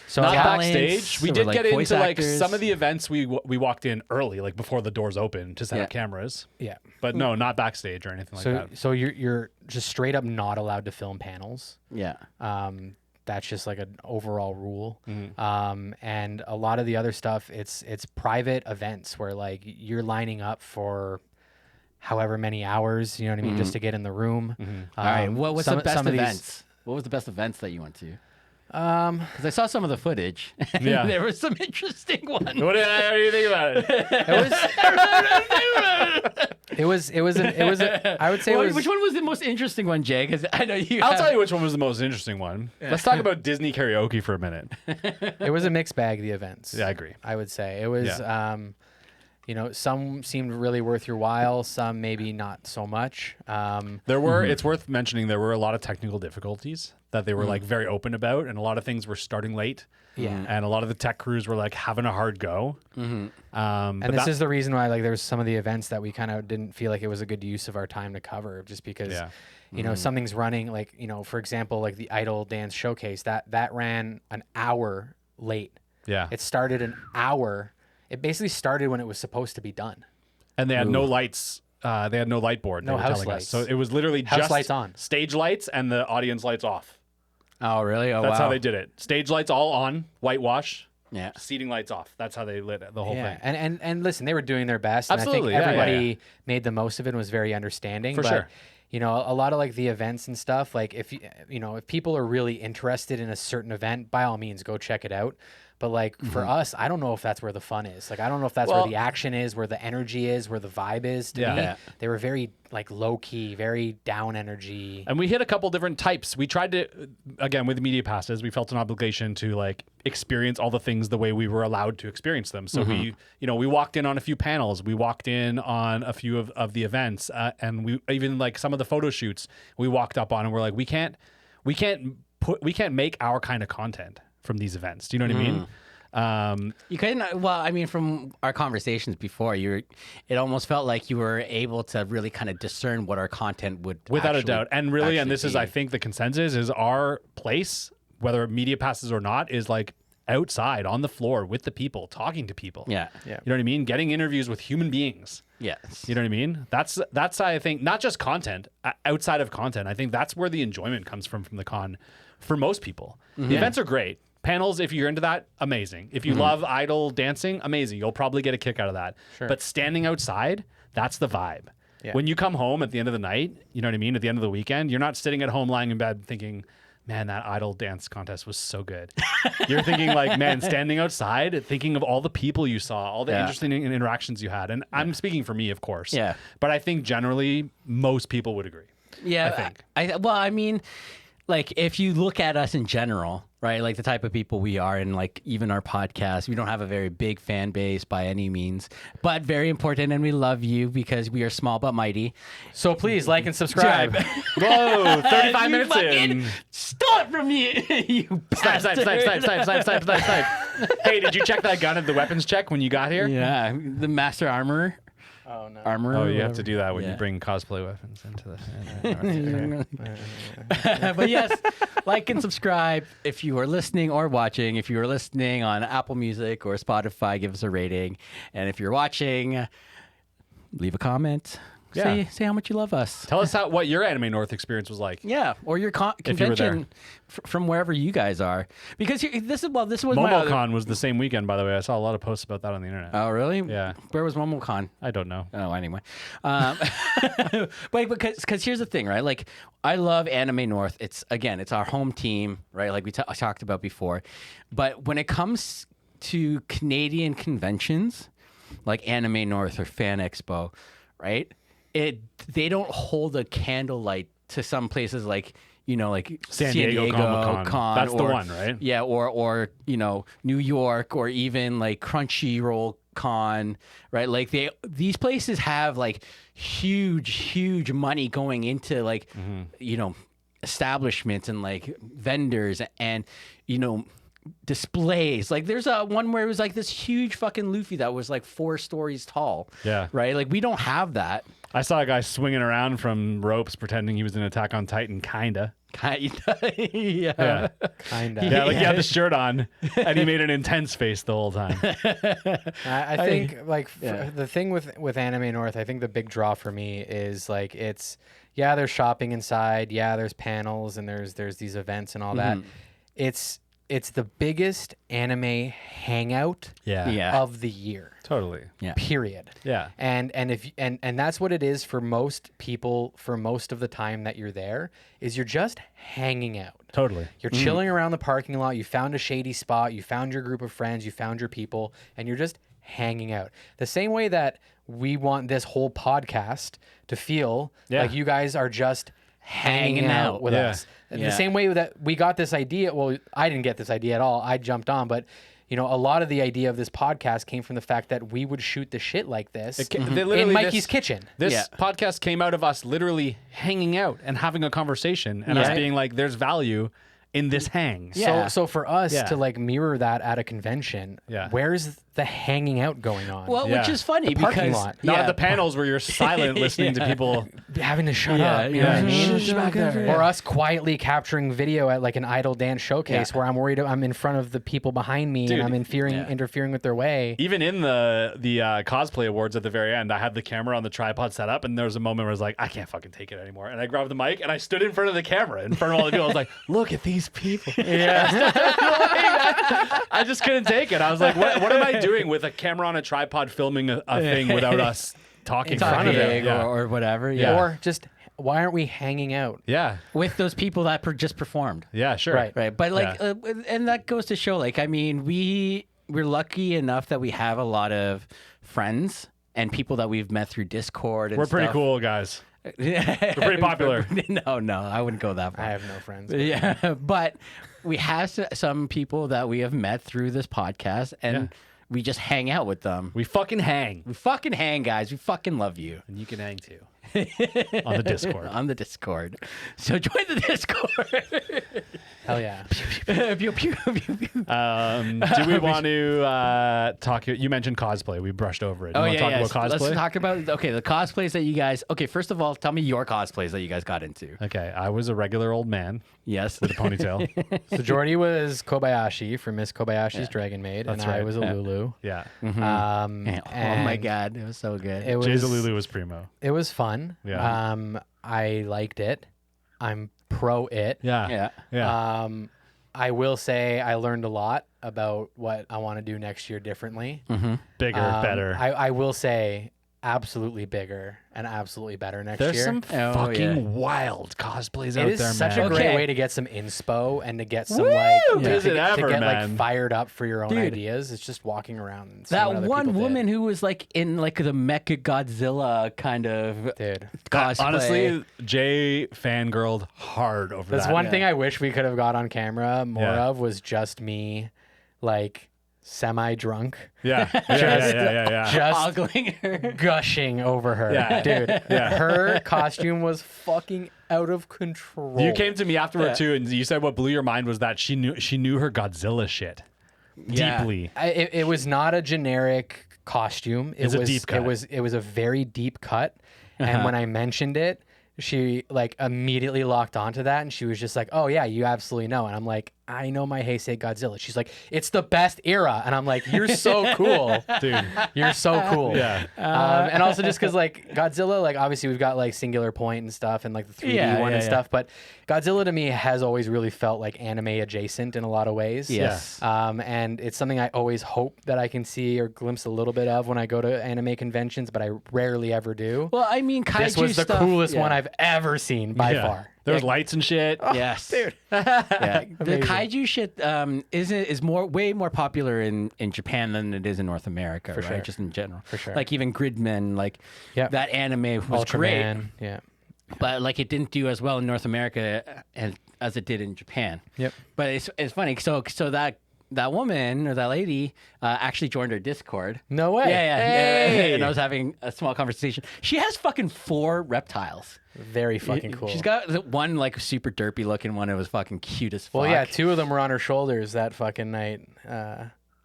so Not yeah, talents backstage. We or, did like, get voice into like actors? some of the events. We walked in early, like before the doors opened, to set up Yeah. cameras. yeah. But no, not backstage or anything like So that. so you're just straight up not allowed to film panels. Yeah. That's just like an overall rule. Mm-hmm. And a lot of the other stuff, it's private events where like you're lining up for however many hours, you know what I mean, just to get in the room. All right. What's the best some of these- events? What was the best events that you went to? Because I saw some of the footage. And Yeah. there was some interesting ones. What do you think about it? It was I would say it was Which one was the most interesting one, Jay? Because I know you. I'll tell you which one was the most interesting one. Let's talk about Disney karaoke for a minute. it was a mixed bag, the events. Yeah, I agree. I would say it was some seemed really worth your while, some maybe not so much. There were. It's worth mentioning there were a lot of technical difficulties that they were like very open about, and a lot of things were starting late. Yeah. And a lot of the tech crews were like having a hard go. And But this that- is the reason why like there's some of the events that we kind of didn't feel like it was a good use of our time to cover, just because you know something's running, like, you know, for example, like the Idol Dance Showcase that ran an hour late. yeah. It started an hour. It basically started when it was supposed to be done. And they had no lights. They had no light board. No they were house telling lights. us. So it was literally House just lights on. stage lights and the audience lights off. Oh, really? Oh, That's wow. how they did it. Stage lights all on, whitewash, Yeah. seating lights off. That's how they lit the whole Yeah, thing. and listen, they were doing their best. Absolutely, And I yeah, think yeah, everybody made the most of it and was very understanding. For but, sure. You know, a lot of like the events and stuff. Like if you know, if people are really interested in a certain event, by all means, go check it out. But like for us, I don't know if that's where the fun is. Like I don't know if that's Well- where the action is, where the energy is, where the vibe is. To Yeah. me, Yeah. they were very like low key, very down energy. And we hit a couple different types. We tried to, again, with media passes, we felt an obligation to like experience all the things the way we were allowed to experience them. So we, you know, we walked in on a few panels, we walked in on a few of the events, and we even like some of the photo shoots we walked up on, and we're like, we can't make our kind of content from these events. Do you know what I mean? You couldn't. Well, I mean, from our conversations before, it almost felt like you were able to really kind of discern what our content would. Without a actually- doubt. And really, and actually this is, be. I think, the consensus is our place, whether media passes or not, is like outside on the floor with the people, talking to people. Yeah. Yeah. You know what I mean? Getting interviews with human beings. Yes. You know what I mean? That's I think, not just content, outside of content. I think that's where the enjoyment comes from the con for most people. The events are great. Panels, if you're into that, amazing. If you love idol dancing, amazing. You'll probably get a kick out of that. Sure. But standing outside, that's the vibe. Yeah. When you come home at the end of the night, you know what I mean? At the end of the weekend, you're not sitting at home lying in bed thinking, man, that idol dance contest was so good. You're thinking like, man, standing outside, thinking of all the people you saw, all the Yeah. interesting interactions you had. And I'm speaking for me, of course. Yeah. But I think generally most people would agree. Yeah, I think. Well, I mean, like if you look at us in general, right? Like the type of people we are, and like even our podcast, we don't have a very big fan base by any means, but very important, and we love you because we are small but mighty. So please like and subscribe. Whoa, 35 You minutes fucking in. Stole it from me, you Snipe, snipe, snipe, snipe, snipe, snipe, snipe, snipe, snipe. Hey, did you check that gun at the weapons check when you got here? Yeah, the master armorer. Oh no. Armorer. Oh, you have to do that when you Yeah. bring cosplay weapons into the. But yes, like and subscribe if you are listening or watching. If you are listening on Apple Music or Spotify, give us a rating. And if you're watching, leave a comment. Yeah. Say how much you love us. Tell us what your Anime North experience was like. Yeah, or your If you were convention from wherever you guys are. Because this was my other... MomoCon was the same weekend, by the way. I saw a lot of posts about that on the internet. Oh, really? Yeah. Where was MomoCon? I don't know. Oh, anyway. But because here's the thing, right? Like, I love Anime North. It's our home team, right? Like we talked about before. But when it comes to Canadian conventions, like Anime North or Fan Expo, right? They don't hold a candlelight to some places like, you know, like San Diego Comic-Con. Con, That's the or- one, right? Yeah, or you know, New York, or even like Crunchyroll Con, right? Like these places have like huge money going into like you know, establishments and like vendors and you know, displays. Like there's a one where it was like this huge fucking Luffy that was like 4 stories tall. Yeah. Right? Like we don't have that. I saw a guy swinging around from ropes pretending he was in Attack on Titan, kinda. Yeah. Yeah. Kinda. Yeah, like he had the shirt on and he made an intense face the whole time. I think like yeah. the thing with Anime North, I think the big draw for me is like there's shopping inside, there's panels and there's these events and all that. It's the biggest anime hangout Yeah. of the year. Totally. Yeah. Period. Yeah. And that's what it is for most people for most of the time that you're there is you're just hanging out. Totally. You're chilling around the parking lot, you found a shady spot, you found your group of friends, you found your people, and you're just hanging out. The same way that we want this whole podcast to feel like you guys are just hanging out with us. Yeah. The same way that we got this idea, well, I didn't get this idea at all. I jumped on, but you know, a lot of the idea of this podcast came from the fact that we would shoot the shit like this Literally in Mikey's kitchen. This podcast came out of us literally hanging out and having a conversation and us being like, there's value in this hang. Yeah. So for us to like mirror that at a convention, where's the hanging out going on? Well, which is funny The parking because lot. Not at the panels where you're silent listening to people. Having to shut up, you know what I mean? Or us quietly capturing video at like an idle dance showcase where I'm worried I'm in front of the people behind me and I'm interfering with their way. Even in the cosplay awards at the very end, I had the camera on the tripod set up, and there was a moment where I was like, I can't fucking take it anymore. And I grabbed the mic and I stood in front of the camera, in front of all the people. I was like, look at these people. I just couldn't take it. I was like, what am I doing with a camera on a tripod filming a thing without us talking in front of it? Or whatever. Or just, why aren't we hanging out? Yeah. With those people that just performed. Yeah, sure. Right. But like, and that goes to show, like, I mean, we're lucky enough that we have a lot of friends and people that we've met through Discord and We're pretty cool, guys. We're pretty popular. No, I wouldn't go that far. I have no friends. Yeah, but we have some people that we have met through this podcast, and we just hang out with them. We fucking hang. We fucking hang, guys. We fucking love you. And you can hang too. On the Discord. On the Discord. So join the Discord. Hell yeah. Pew, pew, pew, pew. Do we want to talk? You mentioned cosplay. We brushed over it. You want to talk about cosplay? Let's talk about the cosplays that you guys. Okay, first of all, tell me your cosplays that you guys got into. Okay, I was a regular old man Yes, with a ponytail. So Jordy was Kobayashi from Miss Kobayashi's Dragon Maid, and I was a Lulu. Yeah. Oh my and god, it was so good. It was, Jay's Lulu was primo. It was fun. Yeah. I liked it. I'm pro it. Yeah. I will say I learned a lot about what I want to do next year differently. Bigger, better. I will say absolutely bigger and absolutely better next There's year. some fucking wild cosplays out there, man. It is such a great way to get some inspo and to get some Is it ever, to get man? like fired up for your own ideas. It's just walking around. And seeing that what other one people woman did. who was like in like the Mecha Godzilla kind of Dude. cosplay. Honestly, Jay fangirled hard over That's that. one thing I wish we could have got on camera more Yeah. of was just me, like semi-drunk, Yeah. just ogling her. gushing over her. Yeah. Dude, her costume was fucking out of control. You came to me afterward too, and you said what blew your mind was that she knew her Godzilla shit deeply. It was not a generic costume. It It's a was deep cut. It was a very deep cut. And when I mentioned it, she like immediately locked onto that, and she was just like, "Oh yeah, you absolutely know." And I'm like, "I know my Heisei Godzilla." She's like, "It's the best era," and I'm like, "You're so cool, Dude. You're so cool." Yeah. And also just because like Godzilla, like obviously we've got like Singular Point and stuff, and like the 3D one and stuff, but Godzilla to me has always really felt like anime adjacent in a lot of ways. Yes. And it's something I always hope that I can see or glimpse a little bit of when I go to anime conventions, but I rarely ever do. Well, I mean, kaiju This was the stuff, coolest one I've ever seen by far. There was lights and shit. Yes, dude. Yeah. The kaiju shit is way more popular in Japan than it is in North America, right? sure. Just in general. For sure. Like even Gridman, like that anime was great, Ultraman. Yeah. but like it didn't do as well in North America as it did in Japan. Yep. But it's funny. So that woman or that lady actually joined our Discord. No way. Yeah. Hey! And I was having a small conversation. She has fucking 4 reptiles. Very fucking cool. She's got one like super derpy looking one. It was fucking cute as fuck. Well, yeah, 2 of them were on her shoulders that fucking night.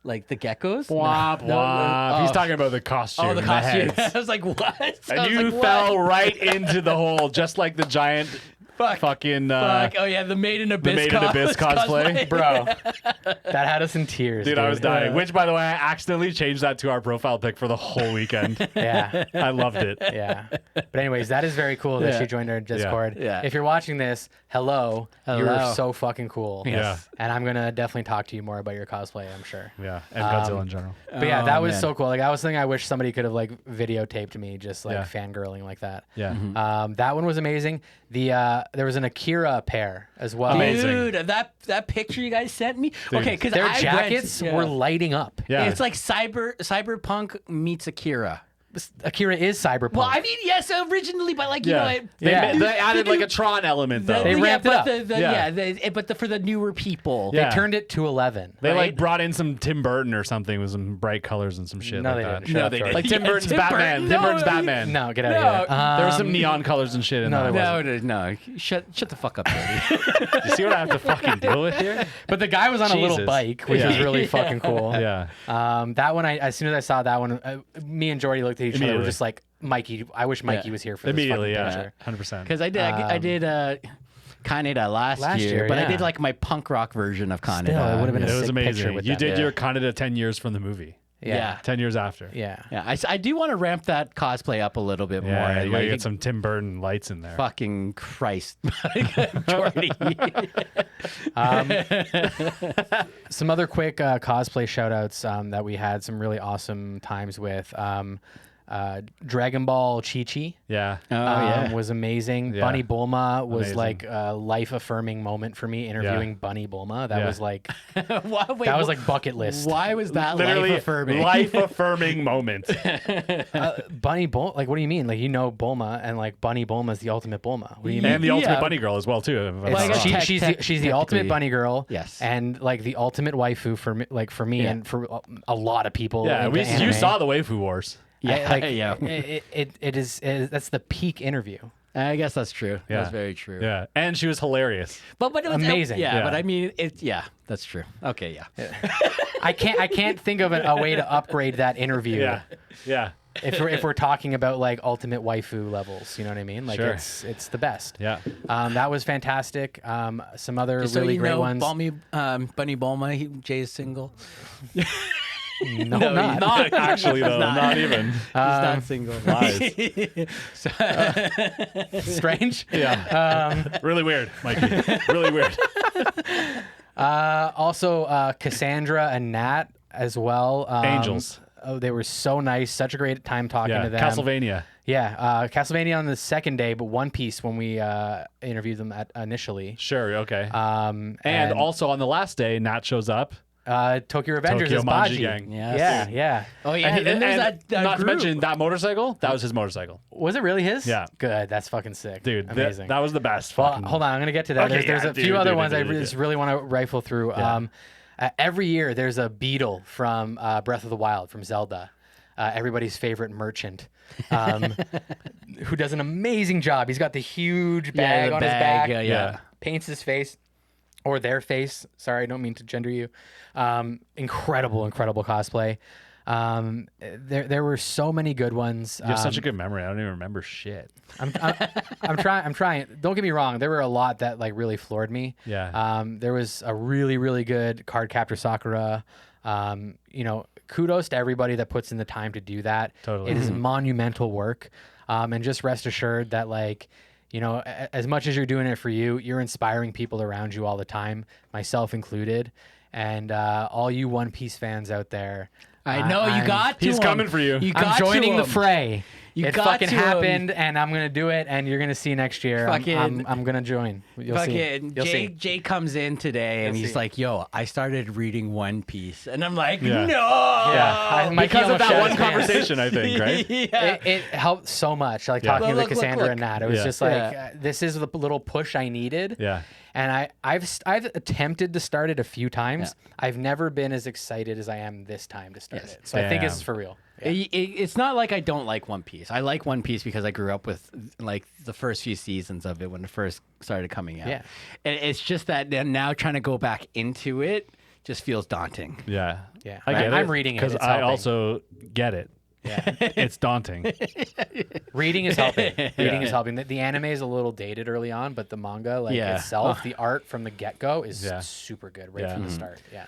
Like the geckos. Womp womp. He's talking about the costume. Oh, the and costume. heads. I was like, what? I And was you like, what? fell right into the hole, just like the giant fucking Fuck. Oh yeah, the Made in Abyss. Made in Abyss cosplay. Bro, that had us in tears. Dude, I was dying. Which, by the way, I accidentally changed that to our profile pic for the whole weekend. Yeah. I loved it. Yeah. But anyways, that is very cool that she joined our Discord. Yeah. If you're watching this, hello. You're Hello. so fucking cool. Yeah. And I'm going to definitely talk to you more about your cosplay, I'm sure. Yeah, and Godzilla in general. But yeah, Oh, that was man. so cool. Like, I was thinking I wish somebody could have like videotaped me just like fangirling like that. Yeah. That one was amazing. There was an Akira pair as well. Amazing. Dude, that picture you guys sent me. Okay, because Their jackets were lighting up. Yeah. It's like cyberpunk meets Akira. Akira is cyberpunk. Well, I mean, yes, originally, but like you know, They added like a Tron element though. They ramped it up. For the newer people, Yeah. They turned it to 11. They right? like brought in some Tim Burton or something with some bright colors and some shit No, like they that. didn't. Shut up, they Jordy. Like Tim Burton's Tim Batman. Burton, Tim no, Burton's Batman. No, get out of here. There was some neon colors and shit in no, there. there no. Shut the fuck up, Jordy. You see what I have to fucking deal with here? But the guy was on a little Jesus. bike, which was really fucking cool. Yeah. That one, as soon as I saw that one, me and Jordy looked at each other. We're Immediately. just like, Mikey. I wish Mikey was here for this Immediately, fucking yeah. picture. 100%. Because I did Kaneda last year, but I did like my punk rock version of Kaneda. Still, it would have been It a was sick picture amazing. with You them. did Yeah. your Kaneda 10 years from the movie. Yeah. 10 years after. Yeah. Yeah, I do want to ramp that cosplay up a little bit more. Yeah, you gotta Like, get some Tim Burton lights in there. fucking Christ, Jordy. Some other quick cosplay shout outs that we had some really awesome times with. Dragon Ball Chi-Chi Oh, yeah. was amazing. Yeah. Bunny Bulma was Amazing. like a life affirming moment for me interviewing Bunny Bulma. That Yeah. was like Wait, that was like bucket list. Why was that Literally life affirming? life-affirming moment. Bunny Bulma, like what do you mean? Like you know Bulma and like Bunny Bulma is the ultimate Bulma. What do you mean? And the Ultimate Yeah. Bunny Girl as well, too. if I'm Well, I not guess wrong. she's the ultimate technically, bunny girl. yes. And like the ultimate waifu for me, like for me Yeah. and for a lot of people. Yeah, into you anime. saw the Waifu Wars. Yeah, yeah. It is that's the peak interview. I guess that's true. Yeah. That's very true. Yeah, and she was hilarious. But it was Amazing. Yeah, Yeah. but I mean, that's true. Okay, yeah. I can't think of a way to upgrade that interview. Yeah, yeah, If we're talking about like ultimate waifu levels, you know what I mean? Like Sure. it's the best. yeah. That was fantastic. Some other So really you great know, ones. Bunny Bulma, Jay's single. No, not. Not actually though. Not even. He's not single. Lies. Strange. Yeah. Really weird, Mikey. Really weird. Also, Cassandra and Nat as well. Angels. Oh, they were so nice. Such a great time talking Yeah. to them. Castlevania. Yeah, Castlevania on the second day, but One Piece when we interviewed them initially. Sure. Okay. And and also on the last day, Nat shows up. Tokyo Revengers Tokyo is Manji Baji. Gang. Yes. Yeah, yeah. Oh yeah, And, then there's and that not to group. mention that motorcycle. That was his motorcycle, Was it really his? Yeah. Good. That's fucking sick. dude. Amazing. That was the best. Well, fucking- hold on. I'm going to get to that. Okay, There's yeah, a few other ones I dude. just really want to rifle through. Yeah. Every year, there's a beetle from Breath of the Wild, from Zelda. Everybody's favorite merchant, who does an amazing job. He's got the huge bag the on his bag, back. yeah. Paints his face. Or their face. Sorry, I don't mean to gender you. Incredible cosplay. There were so many good ones. You have such a good memory. I don't even remember shit. I'm trying. Don't get me wrong. There were a lot that like really floored me. Yeah. There was a really good Cardcaptor Sakura. Kudos to everybody that puts in the time to do that. Totally. It is monumental work. And just rest assured that like, as much as you're doing it for you, you're inspiring people around you all the time, myself included. And all you One Piece fans out there, I know you I'm- got to He's him. coming for you. You I'm got joining to the him. fray. It got fucking to 'em. happened, and I'm gonna do it, and you're gonna see next year. Fucking- I'm gonna join. You'll see. Fucking You'll see. Jay comes in today and You'll he's see. like, "Yo, I started reading One Piece," and I'm like, Yeah. "No." Yeah, Mikey Because of almost that shat one his pants. conversation, I think, right? Yeah. It helped so much, like Yeah. talking Look, to look, Cassandra look. and Nat. It was Yeah. just like Yeah. this is the little push I needed. Yeah. And I've attempted to start it a few times. I've never been as excited as I am this time to start Yes. it. So I think Damn. it's for real. It's not like I don't like One Piece. I like One Piece because I grew up with like the first few seasons of it when it first started coming out. Yeah. And it's just that now trying to go back into it just feels daunting. Yeah. Yeah. I get it. I'm reading it. because It's I helping. also get it. Yeah. It's daunting. Reading is helping. Reading is helping. The anime is a little dated early on, but the manga, like Yeah. itself, the art from the get go is Yeah. super good right Yeah. from the start. Yeah.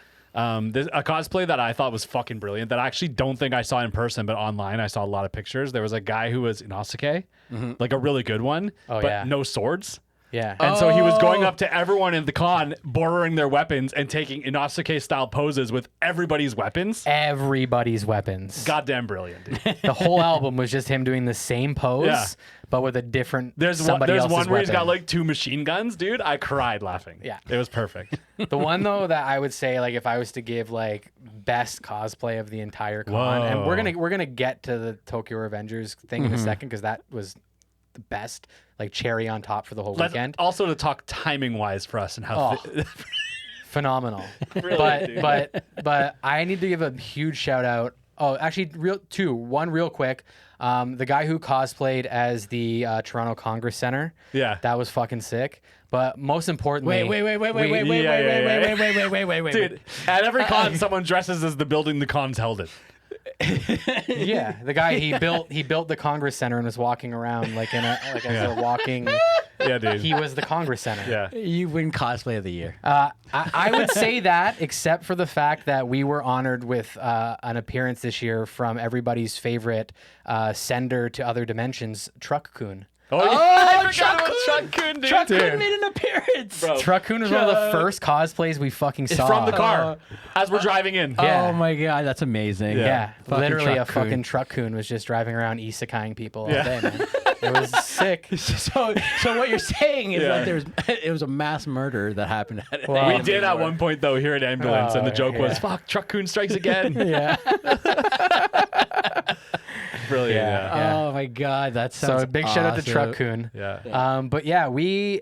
There's a cosplay that I thought was fucking brilliant that I actually don't think I saw in person, but online I saw a lot of pictures. There was a guy who was Inosuke, like a really good one, Oh, but yeah. no swords. Yeah. And so he was going Oh. up to everyone in the con, bordering their weapons and taking Inosuke style poses with everybody's weapons. Everybody's weapons. Goddamn brilliant, dude. The whole album was just him doing the same pose, Yeah. but with a different There's somebody else's one where he's got weapon. like 2 machine guns, dude. I cried laughing. Yeah. It was perfect. The one though that I would say, like, if I was to give like best cosplay of the entire con. And Whoa. we're gonna get to the Tokyo Revengers thing in a second because that was the best, like cherry on top for the whole weekend. Also to talk timing wise for us and how Phenomenal. Brilliant, but I need to give a huge shout out. Oh, actually, one real quick. The guy who cosplayed as the Toronto Congress Center. Yeah. That was fucking sick. But most importantly, Wait. Dude, at every con, someone dresses as the building the con's held in. Yeah, the guy he built the Congress Center and was walking around like as they're walking. Yeah, dude. He was the Congress Center. Yeah. You win cosplay of the year. I would say that, except for the fact that we were honored with an appearance this year from everybody's favorite sender to other dimensions, Truck-kun. I forgot about Truck-kun, dude. Truck-kun made an appearance. Bro. Truck-kun was one of the first cosplays we fucking saw. From the car as we're driving in. Yeah. Oh my god, that's amazing. Yeah, Fucking literally a Truck-kun. fucking Truck-kun was just driving around isekaiing people all Yeah. day, man. It was sick. So what you're saying is Yeah. that it was a mass murder that happened at Well, We Anime did at North. one point though here at Ambulance, and the joke was, yeah. "Fuck, Truck-kun strikes again." Yeah. Brilliant. Yeah. Yeah. Oh my god, that sounds So big shout out to awesome. Truck-kun. Yeah. But yeah, we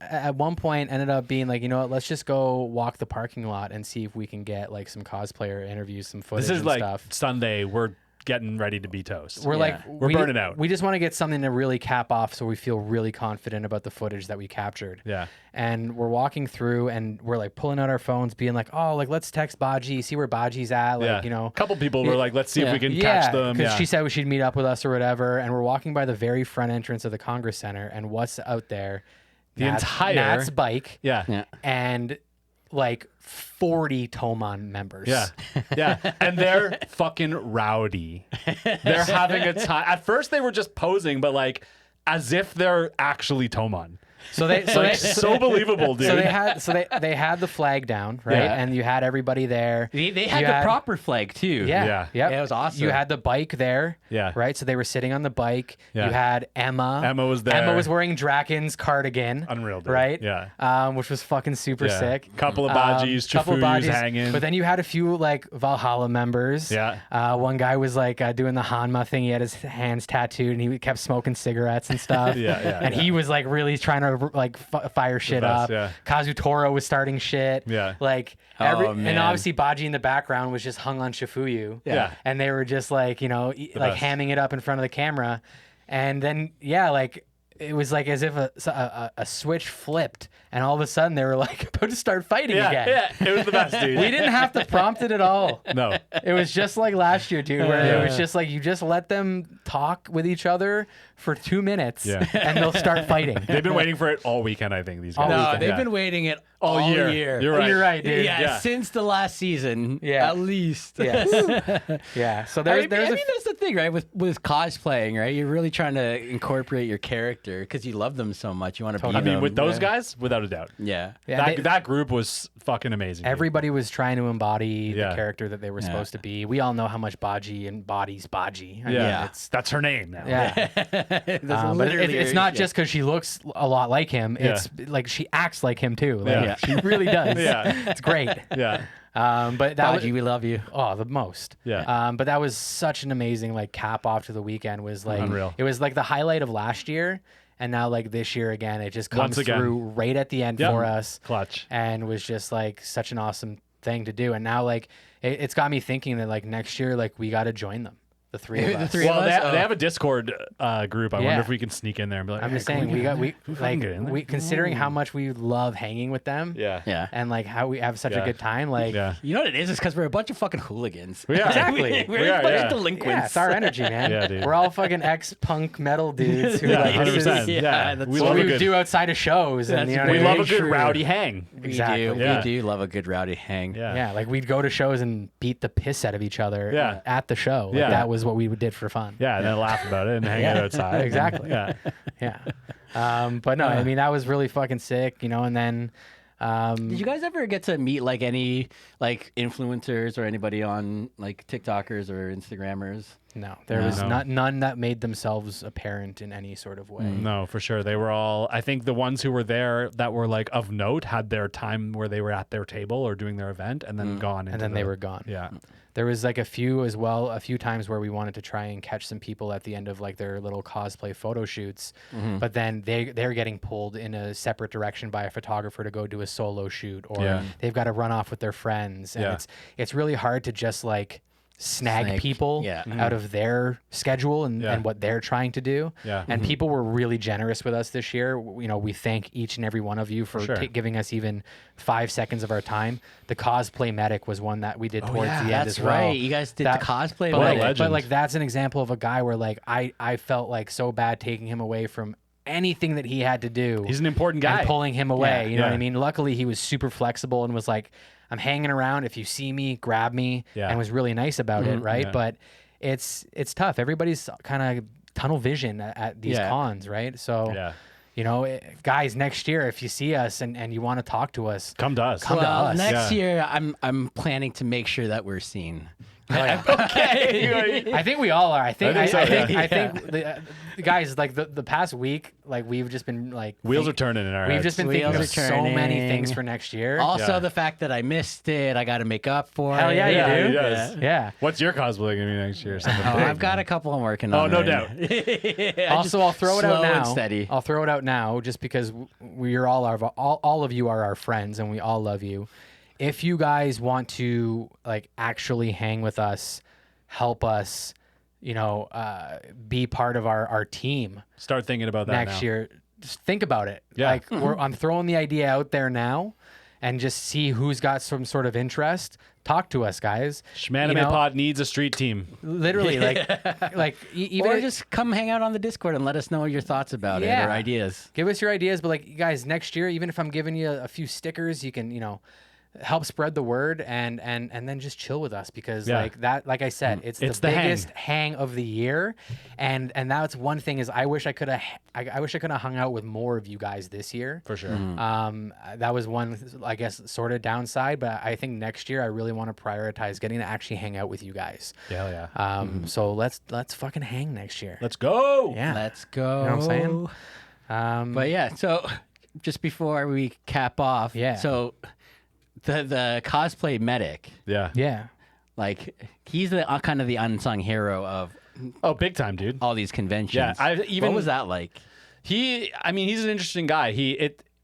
at one point ended up being like, you know what, let's just go walk the parking lot and see if we can get like some cosplayer interviews, some footage This is and like stuff. Sunday. We're getting ready to be toast. We're like, We're we- burning out. We just want to get something to really cap off so we feel really confident about the footage that we captured. Yeah. And we're walking through and we're like pulling out our phones, being like, oh, like let's text Baji, see where Baji's at. Like, Yeah. you know. A couple people were like, "Let's see if we can catch them." because Yeah. she said she'd meet up with us or whatever. And we're walking by the very front entrance of the Congress Center, and what's out there? The entire- Nat's bike. Yeah. Yeah. And like 40 Tomon members. Yeah. Yeah. And they're fucking rowdy. They're having a time. At first they were just posing, but like as if they're actually Tomon. So they So believable, dude. so they had the flag down, right? Yeah. And you had everybody there. They had You the proper flag too. Yeah. Yeah. Yep. Yeah, it was awesome. You had the bike there. Yeah. Right? So they were sitting on the bike. Yeah. You had Emma. Emma was there. Emma was wearing Draken's cardigan. Unreal, dude. Right? Yeah. Which was fucking super Yeah. sick. Couple of Bajis, Couple of Chifuyus Bajis. hanging. But then you had a few like Valhalla members. Yeah. One guy was like doing the Hanma thing. He had his hands tattooed and he kept smoking cigarettes and stuff. Yeah. And he was like really trying to like fire shit best, up. yeah. Kazutora was starting shit. Yeah. Like Oh, and man. obviously Baji in the background was just hung on Shifuyu. Yeah. And they were just like, you know, like best. hamming it up in front of the camera. And then like it was like as if a switch flipped and all of a sudden they were like about to start fighting again. Yeah. It was the best, dude. We didn't have to prompt it at all. No. It was just like last year, dude, where it was just like you just let them talk with each other for 2 minutes Yeah. and they'll start fighting. They've been waiting for it all weekend, I think, these guys. All No, weekend. they've Yeah. been waiting it All all year. year. You're right. You're right, dude. Yeah, Yeah. since the last season. Yeah. At least. Yes. Yeah. So I there's mean, there's a that's the thing, right? With cosplaying, right? You're really trying to incorporate your character because you love them so much. You want to be I mean, them. with those guys, without a doubt. Yeah. yeah, That group was fucking amazing. dude. everybody was trying to embody Yeah. the character that they were supposed to be. We all know how much Baji embodies Baji. I mean, Yeah. it's That's her name now. yeah. That's But literally it's not just because she looks a lot like him. It's like she acts like him too. Like, Yeah. She really does. Yeah. It's great. Yeah. But that Baji, we love you. the most. Yeah. But that was such an amazing like cap off to the weekend. Was like Unreal. It was like the highlight of last year, and now like this year again, it just Once comes again. through right at the end Yep. for us, Clutch. and was just like such an awesome thing to do. And now like it's got me thinking that like next year like we got to join them, the three of The us. three of Well, us? they have a Discord group. I Yeah. wonder if we can sneak in there and be like, I'm "Hey, just can saying we fucking get in there?" considering how much we love hanging with them. Yeah. Yeah. And like how we have such a Yeah. good time, like Yeah. You know what it is? It's because we're a bunch of fucking hooligans. We are. Exactly. We're We a are, bunch yeah. of delinquents. yeah, it's our energy, man. Yeah, dude. We're all fucking ex-punk metal dudes who Yeah, like, this is 100%. Yeah, Yeah. that's We what love what a we good. do outside of shows, and That's you know very what I We mean? love a good true. rowdy hang. Exactly. We do. Yeah. We do love a good rowdy hang. Yeah. Yeah, like we'd go to shows and beat the piss out of each other Yeah. at the show. Like, Yeah. that was what we did for fun. Yeah, and then laugh about it and hang out outside. Exactly. Yeah. Yeah. But no, I mean that was really fucking sick, you know. And then, Did you guys ever get to meet like any like influencers or anybody on like TikTokers or Instagrammers? No, there was none that made themselves apparent in any sort of way. No, for sure. They were all, I think the ones who were there that were like of note had their time where they were at their table or doing their event and then gone. And then they were gone. Yeah. There was like a few times where we wanted to try and catch some people at the end of like their little cosplay photo shoots, but then they're getting pulled in a separate direction by a photographer to go do a solo shoot, or they've got to run off with their friends. And it's really hard to just like snag people out of their schedule and what they're trying to do. Yeah. And people were really generous with us this year. You know, we thank each and every one of you for giving us even 5 seconds of our time. The cosplay medic was one that we did towards the end as well. That's right. You guys did the cosplay medic. But like that's an example of a guy where like I felt like so bad taking him away from anything that he had to do. He's an important guy. And pulling him away. You know what I mean? Luckily he was super flexible and was like, I'm hanging around. If you see me, grab me, and was really nice about it, right? Yeah. But it's tough. Everybody's kind of tunnel vision at these cons, right? So, you know, guys, next year, if you see us and you want to talk to us, come to us. Come to us. Next year, I'm planning to make sure that we're seen. Okay. I think we all are. I think the guys, like the past week, like we've just been like wheels are turning in our We've heads. just been thinking of so many things for next year. Also, the fact that I missed it, I got to make up for Hell it. yeah, you do. Yes. Yeah. What's your cosplay gonna be next year? Something big, I've got a couple I'm working on. Oh, no right doubt. Also, I'll throw it out slow now. and steady. I'll throw it out now, just because we're all of you are our friends, and we all love you. If you guys want to like actually hang with us, help us, you know, be part of our team. Start thinking about that next now. year. Just think about it. Yeah. Like I'm throwing the idea out there now, and just see who's got some sort of interest. Talk to us, guys. Shmanime Pod needs a street team. Literally, like even or just come hang out on the Discord and let us know your thoughts about it or ideas. Give us your ideas, but like guys, next year, even if I'm giving you a few stickers, you can, you know, help spread the word and then just chill with us, because like I said, it's the biggest hang of the year, and that's one thing is I wish I could have hung out with more of you guys this year For sure. That was one, I guess, sort of downside, but I think next year I really want to prioritize getting to actually hang out with you guys. Hell yeah. So let's fucking hang next year. Let's go. Yeah, Let's go. you know what I'm saying. But yeah, so just before we cap off, so the cosplay medic, yeah, like he's the kind of the unsung hero of big time, dude. all these conventions. Yeah, what was that like? He's an interesting guy.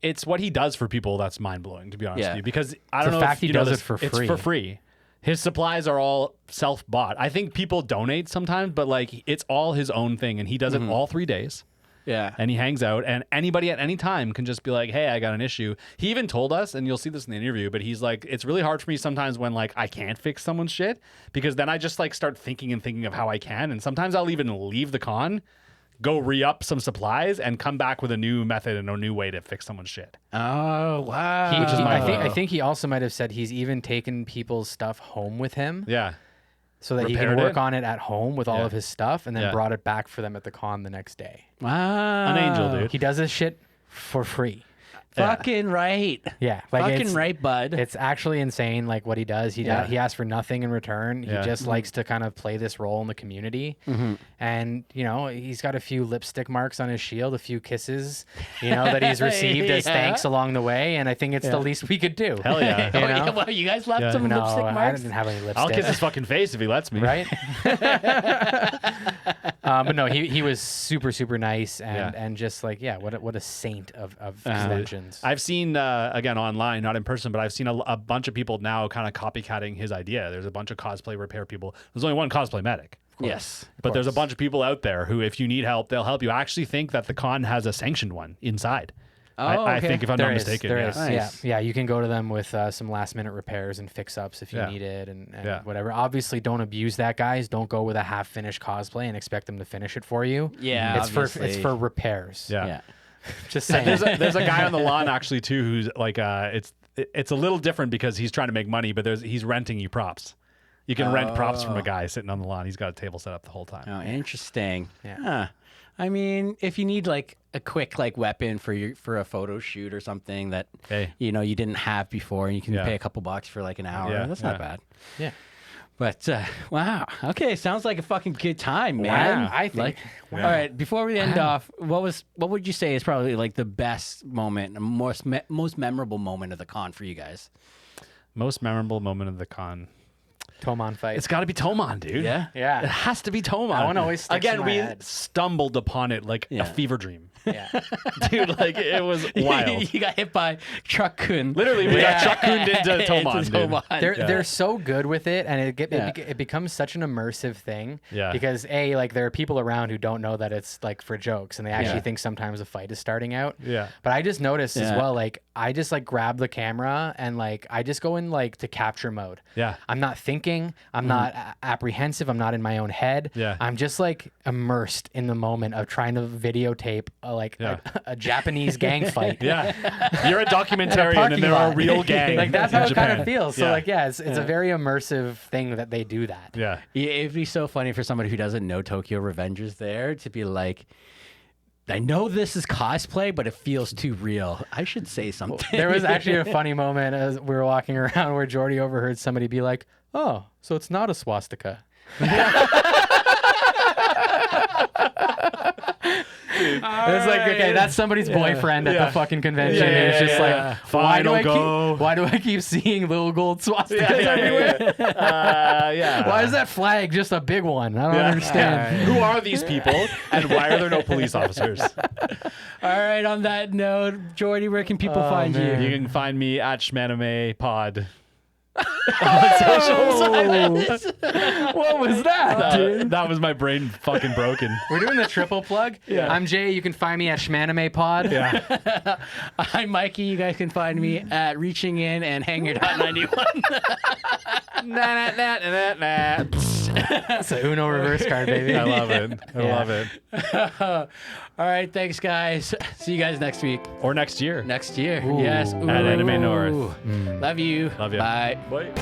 It's what he does for people that's mind blowing, to be honest with you. Because I don't know fact if you he know does this, it for it's free. for free. His supplies are all self bought. I think people donate sometimes, but like it's all his own thing, and he does it all 3 days. Yeah. And he hangs out, and anybody at any time can just be like, hey, I got an issue. He even told us, and you'll see this in the interview, but he's like, it's really hard for me sometimes when like I can't fix someone's shit, because then I just like start thinking of how I can. And sometimes I'll even leave the con, go re-up some supplies, and come back with a new method and a new way to fix someone's shit. Oh, wow. Which is my I think he also might have said he's even taken people's stuff home with him. Yeah. So that he Repaired can work it? on it at home with all of his stuff, and then Yeah. brought it back for them at the con the next day. Wow. An angel, dude. He does this shit for free. Fucking right. Yeah, like Fucking right, bud. It's actually insane, like what he does. He asks for nothing in return. Yeah. He just likes to kind of play this role in the community, and you know he's got a few lipstick marks on his shield, a few kisses, you know, that he's received as thanks along the way. And I think it's the least we could do. Hell yeah. You know? yeah, well, you guys left some No, lipstick I marks? didn't have any lipstick. I'll kiss his fucking face if he lets me. Right? But no, he was super nice and just like what a saint of conventions. I've seen again online, not in person, but I've seen a bunch of people now kind of copycatting his idea. There's a bunch of cosplay repair people. There's only one cosplay medic. Yes. But there's a bunch of people out there who, if you need help, they'll help you. I actually think that the con has a sanctioned one inside. I think, if I'm not mistaken. There yeah. is. Nice. Yeah. You can go to them with some last minute repairs and fix ups if you need it and whatever. Obviously, don't abuse that, guys. Don't go with a half finished cosplay and expect them to finish it for you. Yeah, it's obviously. for repairs. Yeah. Just saying. There's a guy on the lawn actually too who's like it's a little different because he's trying to make money, but he's renting you props. You can rent props from a guy sitting on the lawn. He's got a table set up the whole time. Oh, interesting. Yeah. Huh. I mean, if you need like a quick like weapon for a photo shoot or something that you didn't have before, and you can pay a couple bucks for like an hour, that's not bad. Yeah. But wow, okay, sounds like a fucking good time, man. Yeah, I think. Like, all right, before we end off, what would you say is probably like the best moment, most memorable moment of the con for you guys? Most memorable moment of the con. Tomon fight. It's got to be Tomon, dude. Yeah, Yeah. It has to be Tomon. That one always sticks Again, in my we head. stumbled upon it like Yeah. a fever dream. Yeah. Dude, like it was wild. You got hit by Truck Kun. Literally, we got Chuck Cooned into Tomon, Into dude. Tomon. They're so good with it, and Yeah. it becomes such an immersive thing. Yeah. Because like there are people around who don't know that it's like for jokes, and they actually Yeah. think sometimes a fight is starting out. Yeah. But I just noticed as Yeah. well, like I just like grab the camera and like I just go in like to capture mode. Yeah. I'm not thinking. I'm not apprehensive. I'm not in my own head. Yeah. I'm just like immersed in the moment of trying to videotape Yeah. a Japanese gang fight. Yeah. You're a documentarian parking and they're a lot. real gang. Like that's in how it kind Japan. of feels. So Yeah. like it's a very immersive thing that they do that. Yeah. Yeah, it'd be so funny for somebody who doesn't know Tokyo Revengers there to be like, I know this is cosplay, but it feels too real. I should say something. There was actually a funny moment as we were walking around where Jordy overheard somebody be like, "Oh, so it's not a swastika." It's like, okay, that's somebody's boyfriend at Yeah. the fucking convention. Yeah, and it's yeah, just yeah. like, Fine, I'll go. why do I keep seeing little gold swastikas everywhere? Yeah. Why is that flag just a big one? I don't Yeah. understand. Who are these people and why are there no police officers? All right, on that note, Jordy, where can people find man. You can find me at Shmanime Pod. What was that, dude? That was my brain fucking broken. We're doing the triple plug. Yeah. I'm Jay. You can find me at Shmanime Pod. Yeah. I'm Mikey. You guys can find me at Reaching In and Hanger.91. Nah, nah, nah, nah, nah. That's a Uno reverse card, baby. I love it. I Yeah. love it. All right, thanks, guys. See you guys next week. Or next year. Next year. Ooh. Yes. At Anime North. Love you. Love you. Bye. Bye.